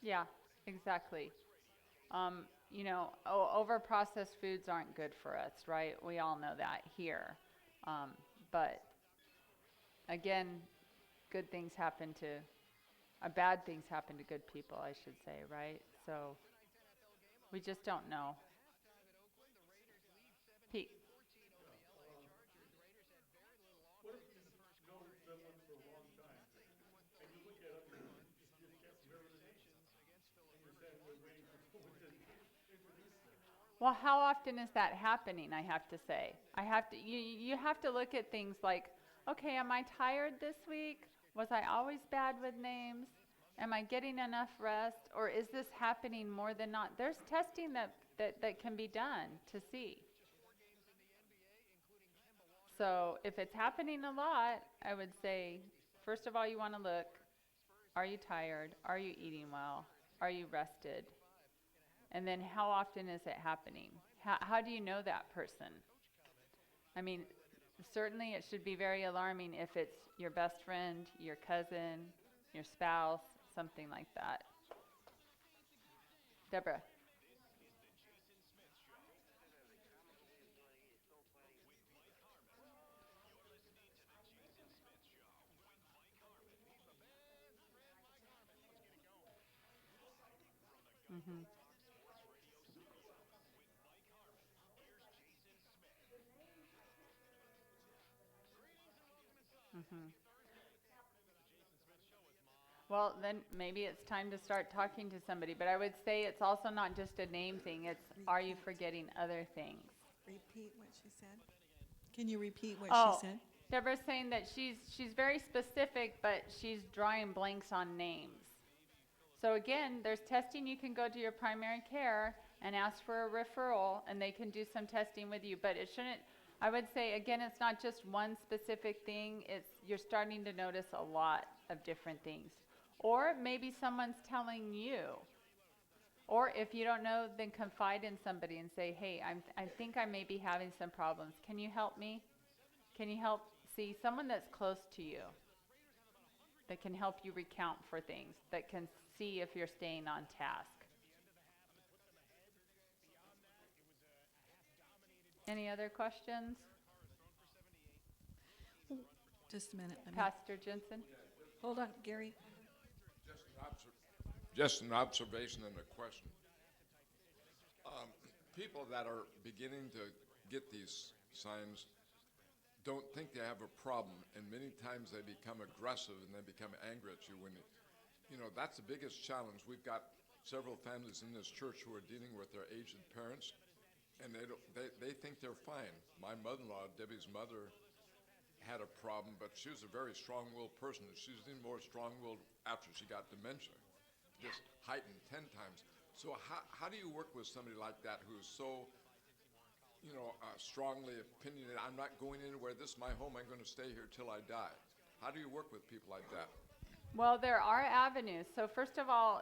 Yeah, exactly. Over-processed foods aren't good for us, right? We all know that here. But again, bad things happen to good people, I should say, right? So we just don't know. Pete. Well, how often is that happening, I have to say? You have to look at things like, okay, am I tired this week? Was I always bad with names? Am I getting enough rest? Or is this happening more than not? There's testing that can be done to see. So if it's happening a lot, I would say first of all, you want to look, are you tired? Are you eating well? Are you rested? And then how often is it happening? How do you know that person? I mean, certainly it should be very alarming if it's your best friend, your cousin, your spouse, something like that. Deborah. Mm-hmm. Mm-hmm. Well, then maybe it's time to start talking to somebody. But I would say it's also not just a name thing. It's, are you forgetting other things? Repeat what she said. Can you repeat what Oh, she said? Deborah's saying that she's very specific, but she's drawing blanks on names. So again, there's testing. You can go to your primary care and ask for a referral, and they can do some testing with you. But it shouldn't. I would say again, it's not just one specific thing. It's you're starting to notice a lot of different things. Or maybe someone's telling you. Or if you don't know, then confide in somebody and say, hey, I think I may be having some problems. Can you help me? Can you help see someone that's close to you that can help you recount for things, that can see if you're staying on task? Any other questions? Just a minute. Pastor Jensen? Hold on, Gary. Just an observation and a question. People that are beginning to get these signs don't think they have a problem, and many times they become aggressive and they become angry at you when that's the biggest challenge. We've got several families in this church who are dealing with their aged parents, and they think they're fine. My mother-in-law, Debbie's mother, had a problem, but she was a very strong-willed person. She's even more strong-willed after she got dementia, just heightened 10 times. So how do you work with somebody like that who's so, strongly opinionated? I'm not going anywhere. This is my home. I'm going to stay here till I die. How do you work with people like that? Well, there are avenues. So first of all,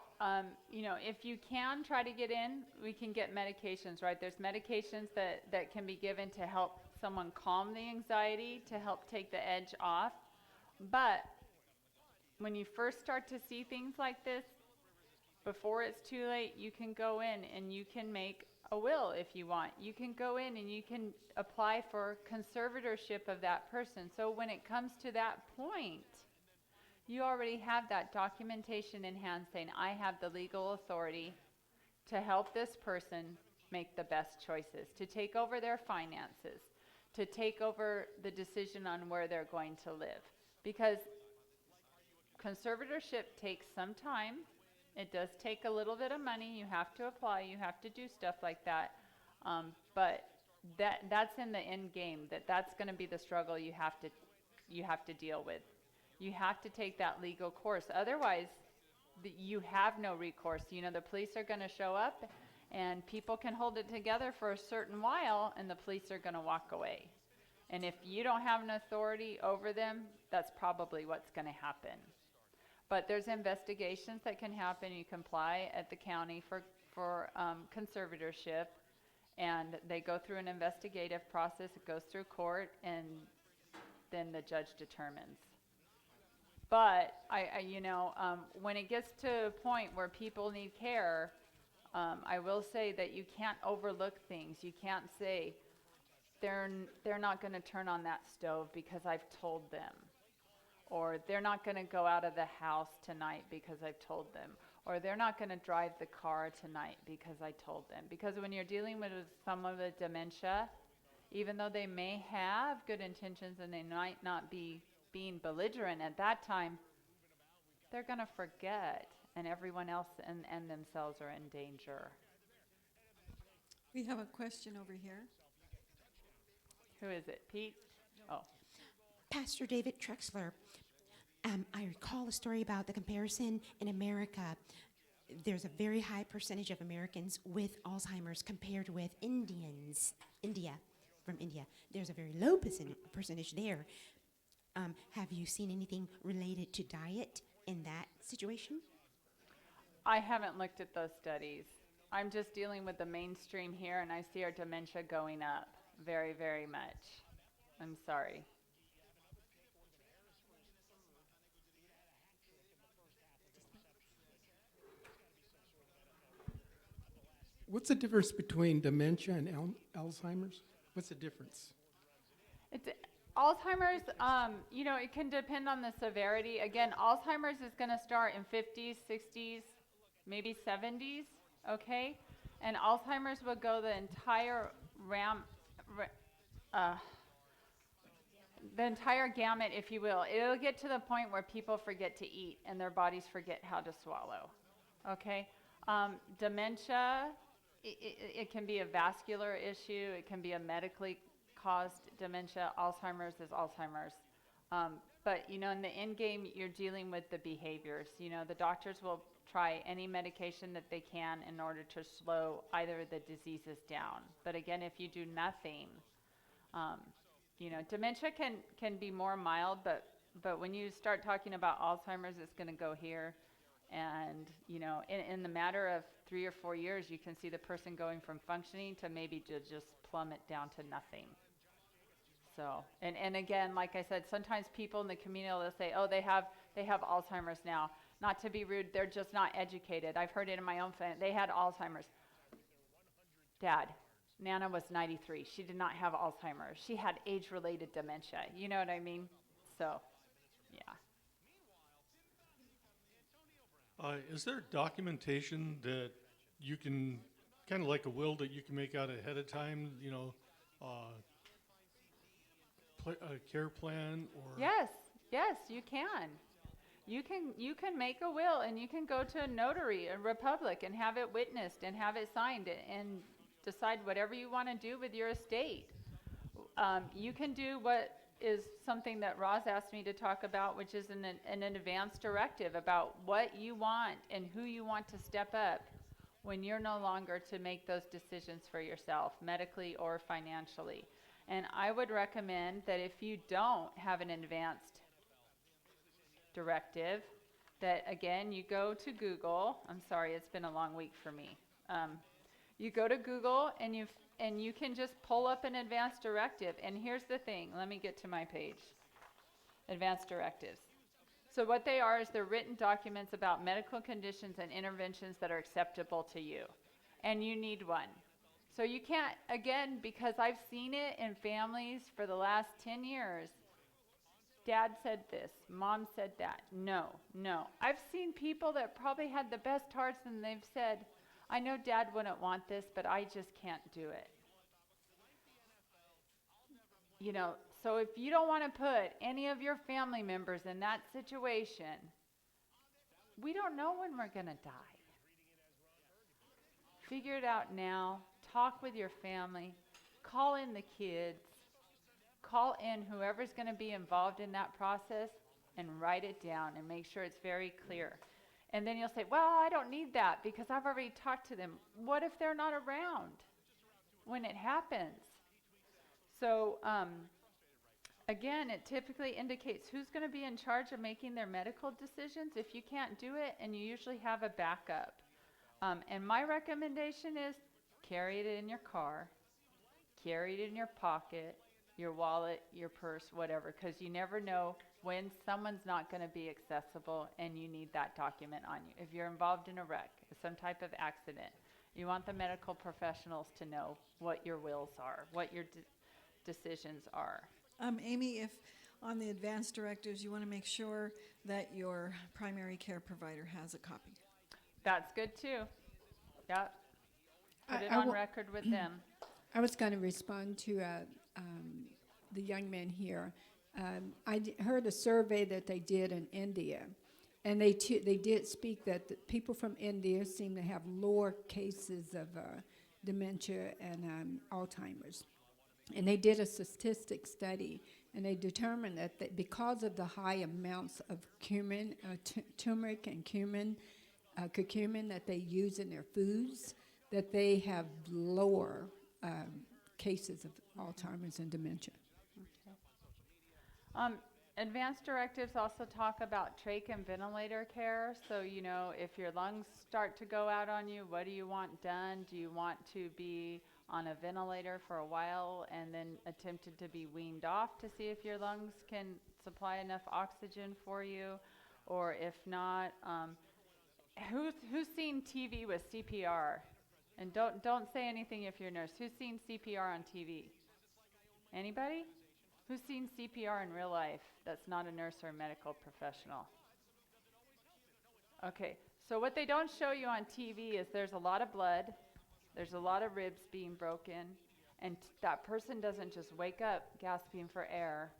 if you can try to get in, we can get medications, right? There's medications that can be given to help someone calm the anxiety, to help take the edge off. But when you first start to see things like this, before it's too late, you can go in and you can make a will if you want. You can go in and you can apply for conservatorship of that person. So when it comes to that point, you already have that documentation in hand saying, I have the legal authority to help this person make the best choices, to take over their finances, to take over the decision on where they're going to live. Because conservatorship takes some time. It does take a little bit of money. You have to apply. You have to do stuff like that. But that's in the end game. That's going to be the struggle you have to deal with. You have to take that legal course. Otherwise, you have no recourse. The police are going to show up, and people can hold it together for a certain while, and the police are going to walk away. And if you don't have an authority over them, that's probably what's going to happen. But there's investigations that can happen. You can apply at the county for conservatorship, and they go through an investigative process. It goes through court, and then the judge determines. But when it gets to a point where people need care, I will say that you can't overlook things. You can't say they're not going to turn on that stove because I've told them. Or they're not going to go out of the house tonight because I've told them. Or they're not going to drive the car tonight because I told them. Because when you're dealing with someone with dementia, even though they may have good intentions and they might not be being belligerent at that time, they're going to forget, and everyone else and themselves are in danger. We have a question over here. Who is it? Pete? Oh. Pastor David Trexler, I recall a story about the comparison in America. There's a very high percentage of Americans with Alzheimer's compared with India. There's a very low percentage there. Have you seen anything related to diet in that situation? I haven't looked at those studies. I'm just dealing with the mainstream here, and I see our dementia going up very, very much. I'm sorry. What's the difference between dementia and Alzheimer's? What's the difference? It's Alzheimer's, it can depend on the severity. Again, Alzheimer's is going to start in 50s, 60s, maybe 70s, okay? And Alzheimer's will go the entire the entire gamut, if you will. It'll get to the point where people forget to eat and their bodies forget how to swallow, okay? Dementia, it can be a vascular issue. It can be a medically caused dementia. Alzheimer's is Alzheimer's. But, in the end game, you're dealing with the behaviors. The doctors will try any medication that they can in order to slow either of the diseases down. But again, if you do nothing, dementia can be more mild, but when you start talking about Alzheimer's, it's going to go here. And, in the matter of 3 or 4 years, you can see the person going from functioning to maybe to just plummet down to nothing. So, and again, like I said, sometimes people in the community, they'll say, oh, they have Alzheimer's now. Not to be rude, they're just not educated. I've heard it in my own family. They had Alzheimer's. Dad, Nana was 93. She did not have Alzheimer's. She had age-related dementia. You know what I mean? So, yeah. Is there documentation that you can, kind of like a will that you can make out ahead of time, a care plan or? Yes, you can. You can make a will, and you can go to a notary, a republic, and have it witnessed and have it signed and decide whatever you want to do with your estate. You can do what is something that Roz asked me to talk about, which is an advance directive about what you want and who you want to step up when you're no longer to make those decisions for yourself, medically or financially. And I would recommend that if you don't have an advanced directive, that again, you go to Google. I'm sorry, it's been a long week for me. You go to Google and you can just pull up an advanced directive. And here's the thing. Let me get to my page. Advanced directives. So what they are is they're written documents about medical conditions and interventions that are acceptable to you. And you need one. So you can't, again, because I've seen it in families for the last 10 years. Dad said this, Mom said that. No. I've seen people that probably had the best hearts and they've said, I know Dad wouldn't want this, but I just can't do it. So if you don't want to put any of your family members in that situation, we don't know when we're going to die. Figure it out now. Talk with your family. Call in the kids. Call in whoever's going to be involved in that process and write it down and make sure it's very clear. And then you'll say, well, I don't need that because I've already talked to them. What if they're not around when it happens? So, again, it typically indicates who's going to be in charge of making their medical decisions if you can't do it, and you usually have a backup. And my recommendation is carry it in your car, carry it in your pocket, your wallet, your purse, whatever, because you never know when someone's not going to be accessible and you need that document on you. If you're involved in a wreck, some type of accident, you want the medical professionals to know what your wills are, what your decisions are. Amy, if on the advanced directives, you want to make sure that your primary care provider has a copy. That's good too. Yep. Put it I on will- record with them. I was going to respond to the young man here. Heard a survey that they did in India, and they did speak that the people from India seem to have lower cases of dementia and Alzheimer's. And they did a statistic study, and they determined that because of the high amounts of cumin, turmeric and curcumin that they use in their foods, that they have lower cases of Alzheimer's and dementia. Advanced directives also talk about trach and ventilator care. So, you know, if your lungs start to go out on you, what do you want done? Do you want to be on a ventilator for a while and then attempted to be weaned off to see if your lungs can supply enough oxygen for you? Or if not, who's seen TV with CPR? And don't say anything if you're a nurse. Who's seen CPR on TV? Anybody? Who's seen CPR in real life that's not a nurse or a medical professional? Okay, so what they don't show you on TV is there's a lot of blood, there's a lot of ribs being broken, and that person doesn't just wake up gasping for air.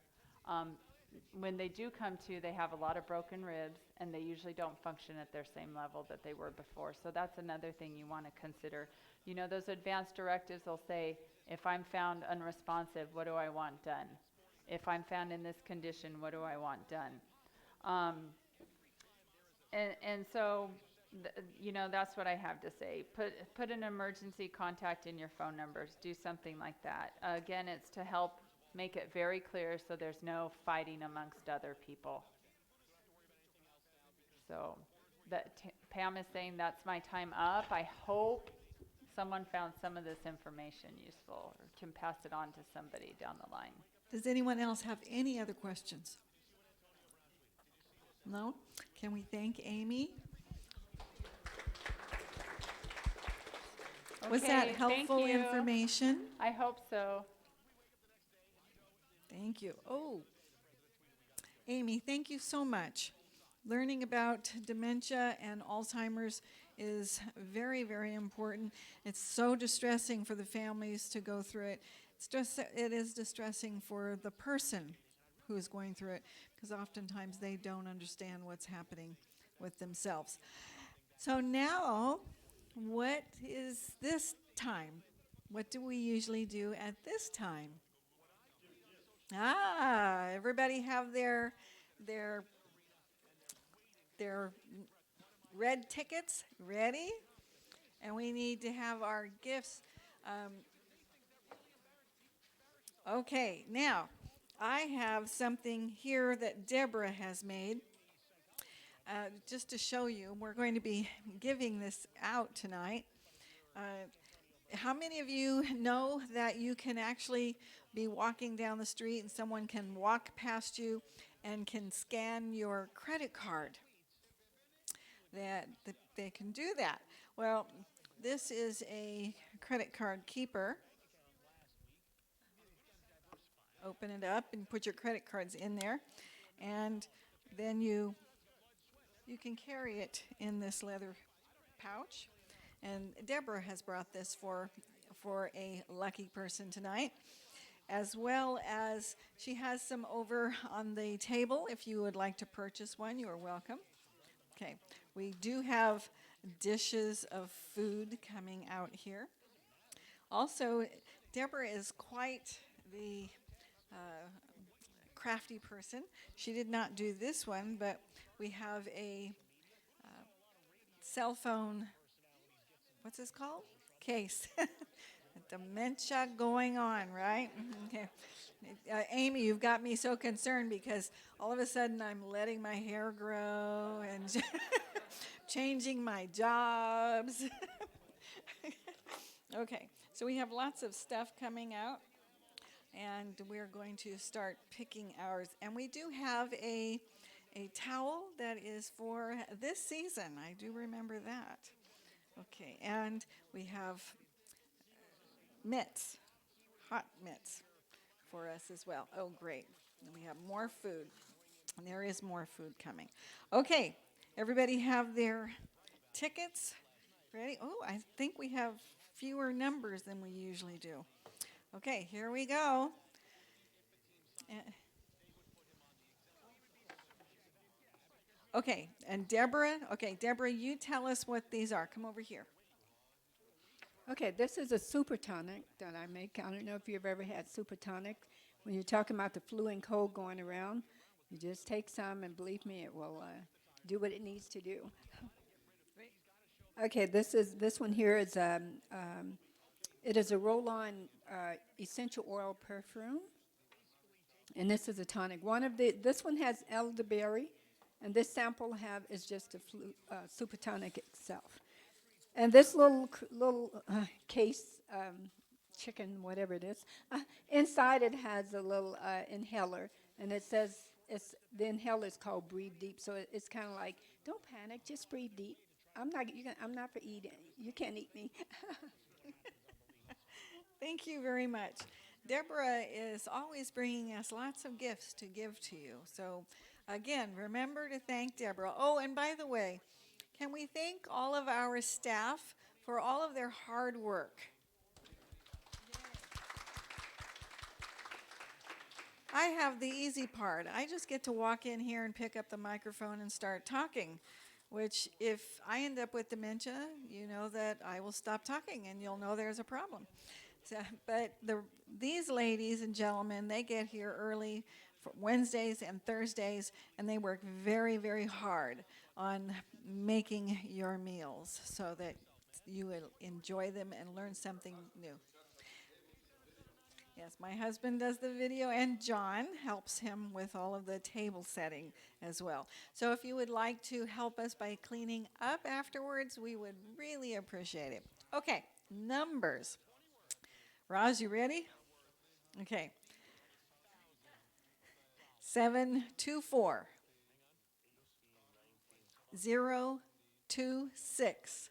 When they do come to, they have a lot of broken ribs, and they usually don't function at their same level that they were before. So that's another thing you want to consider. You know, those advanced directives will say, if I'm found unresponsive, what do I want done? If I'm found in this condition, what do I want done? And so, you know, that's what I have to say. Put an emergency contact in your phone numbers. Do something like that. Again, it's to help make it very clear so there's no fighting amongst other people. So, Pam is saying that's my time up. I hope someone found some of this information useful or can pass it on to somebody down the line. Does anyone else have any other questions? No? Can we thank Amy? Was that Okay, helpful thank you. information? I hope so. Thank you. Oh, Amy, thank you so much. Learning about dementia and Alzheimer's is very, very important. It's so distressing for the families to go through it. It is distressing for the person who is going through it, because oftentimes they don't understand what's happening with themselves. So now, what is this time? What do we usually do at this time? Everybody have their red tickets ready? And we need to have our gifts. Okay, now, I have something here that Deborah has made. Just to show you, we're going to be giving this out tonight. How many of you know that you can actually be walking down the street and someone can walk past you and can scan your credit card? That they can do that. Well, this is a credit card keeper. Open it up and put your credit cards in there, and then you can carry it in this leather pouch. And Deborah has brought this for a lucky person tonight, as well as she has some over on the table. If you would like to purchase one, you are welcome. Okay, we do have dishes of food coming out here. Also, Deborah is quite the crafty person. She did not do this one, but we have a cell phone, what's this called? Case. Dementia going on, right? Okay. Amy, you've got me so concerned because all of a sudden I'm letting my hair grow and changing my jobs. Okay, so we have lots of stuff coming out, and we're going to start picking ours. And we do have a towel that is for this season. I do remember that. Okay, and we have mitts, hot mitts for us as well. Oh, great. And we have more food. And there is more food coming. Okay, everybody have their tickets ready? Oh, I think we have fewer numbers than we usually do. Okay, here we go. Okay, and Deborah, you tell us what these are. Come over here. Okay, this is a super tonic that I make. I don't know if you've ever had super tonic. When you're talking about the flu and cold going around, you just take some, and believe me, it will do what it needs to do. Okay, this one here is it is a roll-on essential oil perfume. And this is a tonic. This one has elderberry, and this sample is just a super tonic itself. And this little case, chicken, whatever it is, inside it has a little inhaler, and it says the inhaler is called Breathe Deep. So it's kind of like, don't panic, just breathe deep. I'm not for eating. You can't eat me. Thank you very much. Deborah is always bringing us lots of gifts to give to you. So, again, remember to thank Deborah. Oh, and by the way, can we thank all of our staff for all of their hard work? I have the easy part. I just get to walk in here and pick up the microphone and start talking, which if I end up with dementia, you know that I will stop talking and you'll know there's a problem. So, but these ladies and gentlemen, they get here early for Wednesdays and Thursdays, and they work very, very hard on making your meals so that you will enjoy them and learn something new. Yes, my husband does the video, and John helps him with all of the table setting as well. So if you would like to help us by cleaning up afterwards, we would really appreciate it. Okay, numbers. Roz, you ready? Okay. 724 026.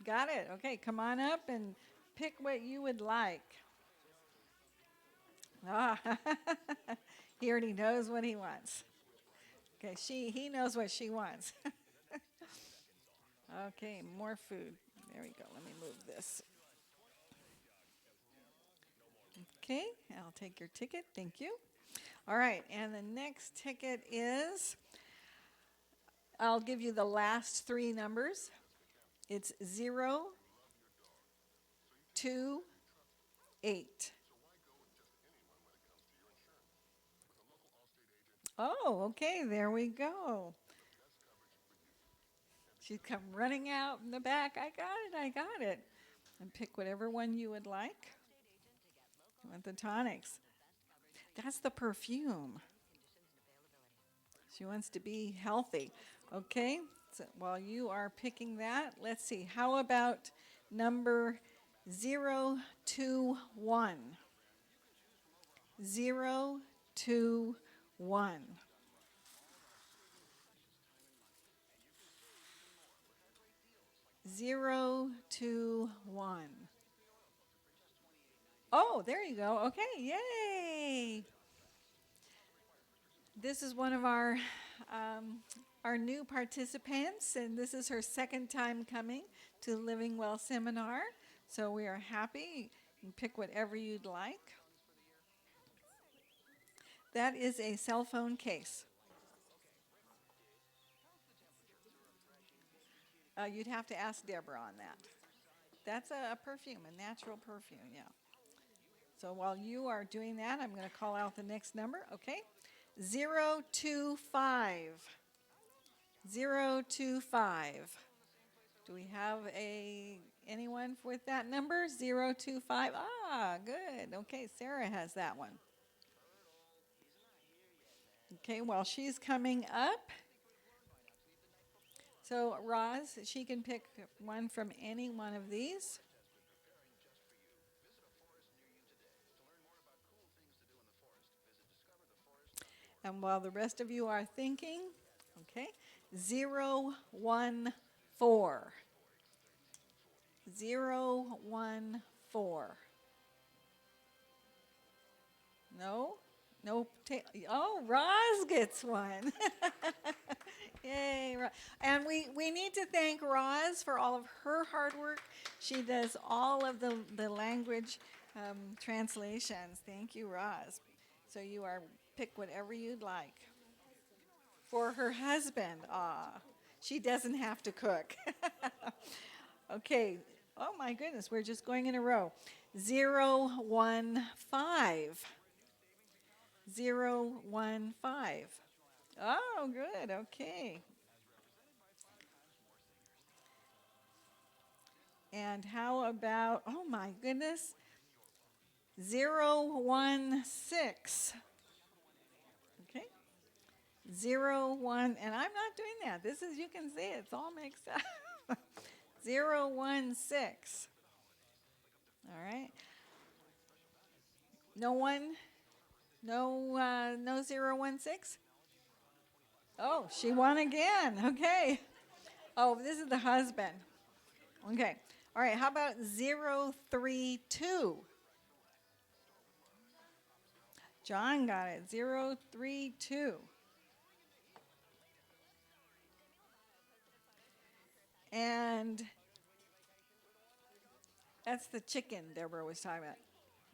Got it. Okay, come on up and pick what you would like. Ah, he already knows what he wants. Okay, he knows what she wants. Okay, more food. There we go. Let me move this. Okay, I'll take your ticket. Thank you. All right, and the next ticket is, I'll give you the last three numbers. It's 028. Oh, okay, there we go. She'd come running out in the back. I got it. And pick whatever one you would like. With the tonics. That's the perfume. She wants to be healthy. Okay, so while you are picking that, let's see. How about number 021? 021. Zero, 2, 1. Oh, there you go. Okay, yay! This is one of our new participants, and this is her second time coming to Living Well Seminar. So we are happy. You can pick whatever you'd like. That is a cell phone case. You'd have to ask Deborah on that. That's a perfume, a natural perfume, yeah. So while you are doing that, I'm going to call out the next number, okay? 025. 025. Do we have anyone with that number? 025. Ah, good. Okay, Sarah has that one. Okay, while she's coming up, so Roz, she can pick one from any one of these. And while the rest of you are thinking, okay, 014. 014. No? No. Oh, Roz gets one. Yay. And we need to thank Roz for all of her hard work. She does all of the language translations. Thank you, Roz. So you are pick whatever you'd like. For her husband, she doesn't have to cook. Okay. Oh my goodness, we're just going in a row. 015. 015. Oh, good. Okay. And how about, oh my goodness, 016. Okay? 01, and I'm not doing that. This is, you can see it's all mixed up. 016. All right. No one? No 016? Oh, she won again. Okay. Oh, this is the husband. Okay. All right. How about 032? John got it. 032. And that's the chicken Deborah was talking about.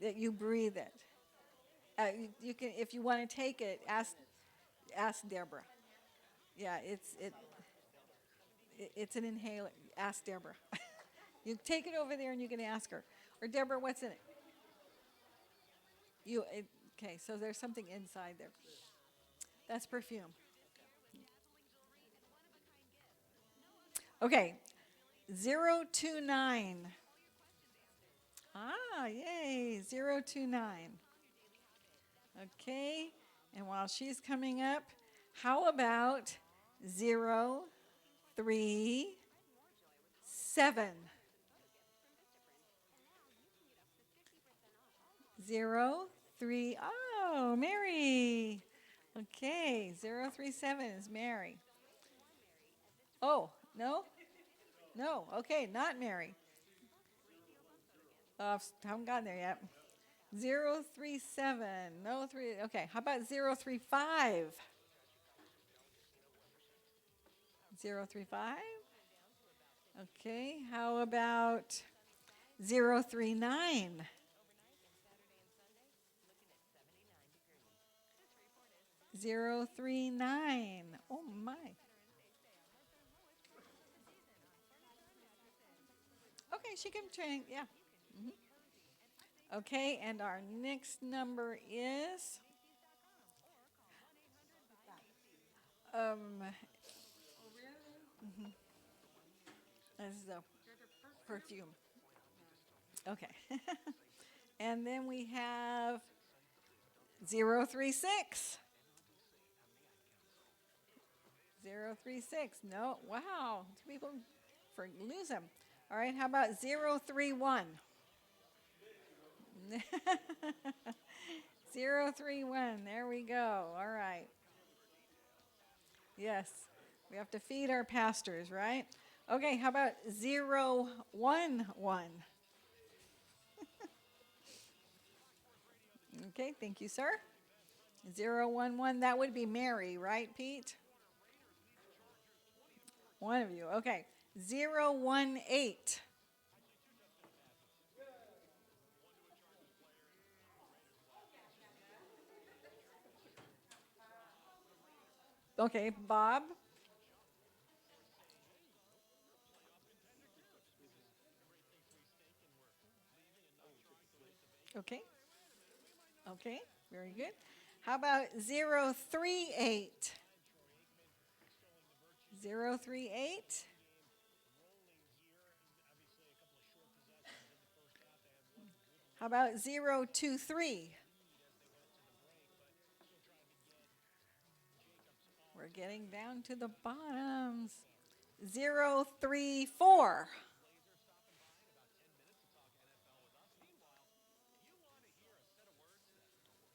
That you breathe it. You can, if you want to take it, ask Deborah. Yeah, it's an inhaler. Ask Deborah. You take it over there and you can ask her. Or Deborah, what's in it? Okay, so there's something inside there. That's perfume. Okay, 029. Ah, yay, 029. Okay, and while she's coming up, how about 037? 03, oh, Mary. Okay, 037 is Mary. Oh, no? No, okay, not Mary. Haven't gotten there yet. 037, no 3, okay, how about 035? 035? Okay, how about 039? 039. Oh my. Okay, she can train, yeah. Okay, and our next number is this is a perfume. Okay. And then we have 036. 036. No, wow. People lose them. All right, how about 031? 031, there we go. All right. Yes, we have to feed our pastors, right? Okay, how about 011? Okay, thank you, sir. 011, that would be Mary, right, Pete? One of you, okay. 018. Okay, Bob. Okay. Okay, very good. How about 038? 038? How about 023? We're getting down to the bottoms. 034.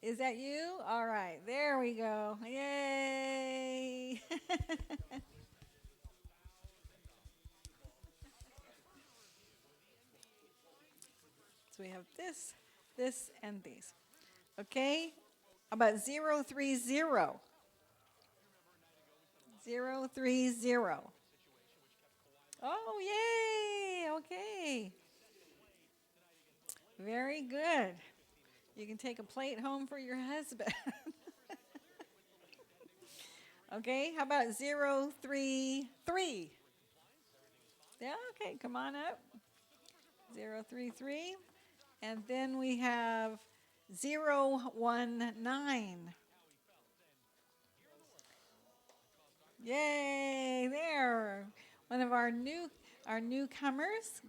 Is that you? All right, there we go. Yay! So we have this, and these. Okay, how about 030? 030. Oh, yay! Okay. Very good. You can take a plate home for your husband. Okay, how about 033? Yeah, okay, come on up. 033. And then we have 019. Yay, there. One of our newcomers.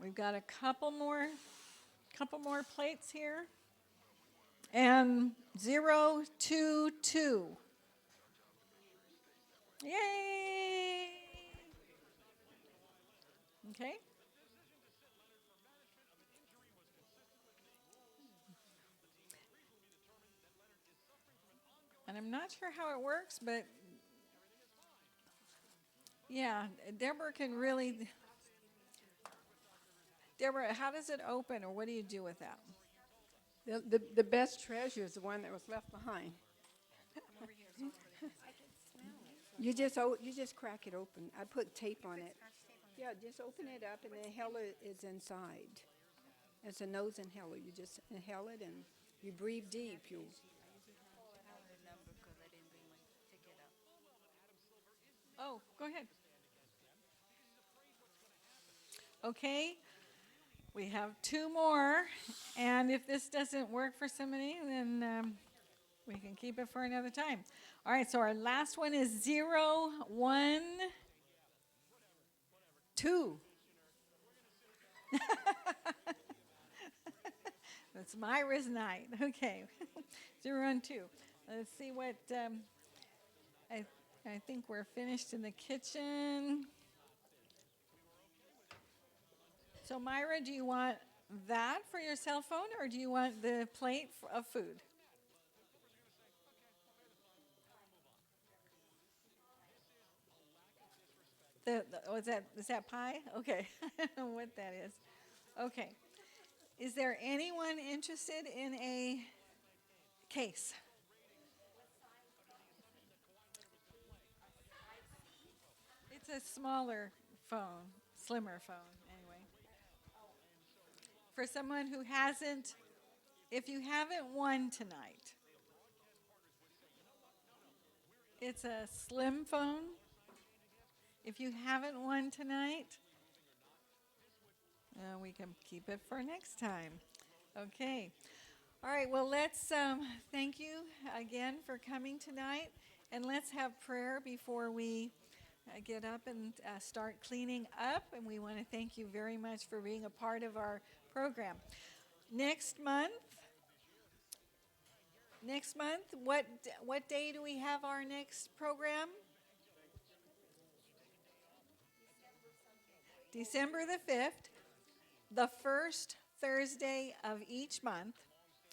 We've got a couple more couple more plates here. And 022. Yay! Okay. And I'm not sure how it works, but yeah, Deborah can really. Deborah, how does it open, or what do you do with that? The best treasure is the one that was left behind. You just crack it open. I put tape on it. Yeah, just open it up, and the inhaler is inside. It's a nose inhaler. You just inhale it, and you breathe deep. Oh, go ahead. Okay, we have two more, and if this doesn't work for somebody, then we can keep it for another time. All right, so our last one is 012. That's Myra's night. Okay, 012. Let's see what, I think we're finished in the kitchen. So Myra, do you want that for your cell phone, or do you want the plate of food? Is that pie? Okay, I don't know what that is. Okay, is there anyone interested in a case? It's a smaller phone, slimmer phone, anyway. For someone who hasn't, if you haven't won tonight, it's a slim phone. If you haven't won tonight, we can keep it for next time. Okay. All right, well, let's thank you again for coming tonight, and let's have prayer before we get up and start cleaning up. And we want to thank you very much for being a part of our program. Next month, what day do we have our next program? December the 5th, the first Thursday of each month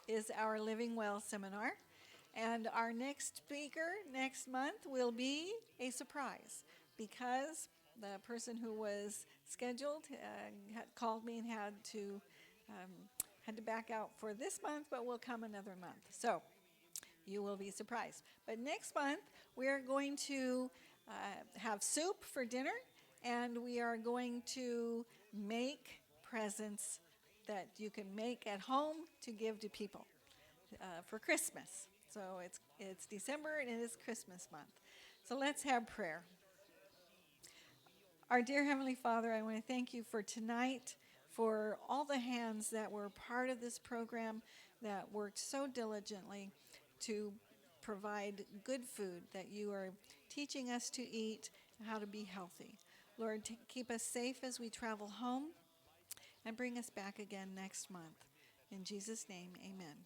is our Living Well seminar. And our next speaker next month will be a surprise, because the person who was scheduled had called me and had to back out for this month, but will come another month. So you will be surprised. But next month, we are going to have soup for dinner, and we are going to make presents that you can make at home to give to people for Christmas. So it's December, and it is Christmas month. So let's have prayer. Our dear Heavenly Father, I want to thank you for tonight, for all the hands that were part of this program, that worked so diligently to provide good food that you are teaching us to eat, how to be healthy. Lord, keep us safe as we travel home, and bring us back again next month. In Jesus' name, amen.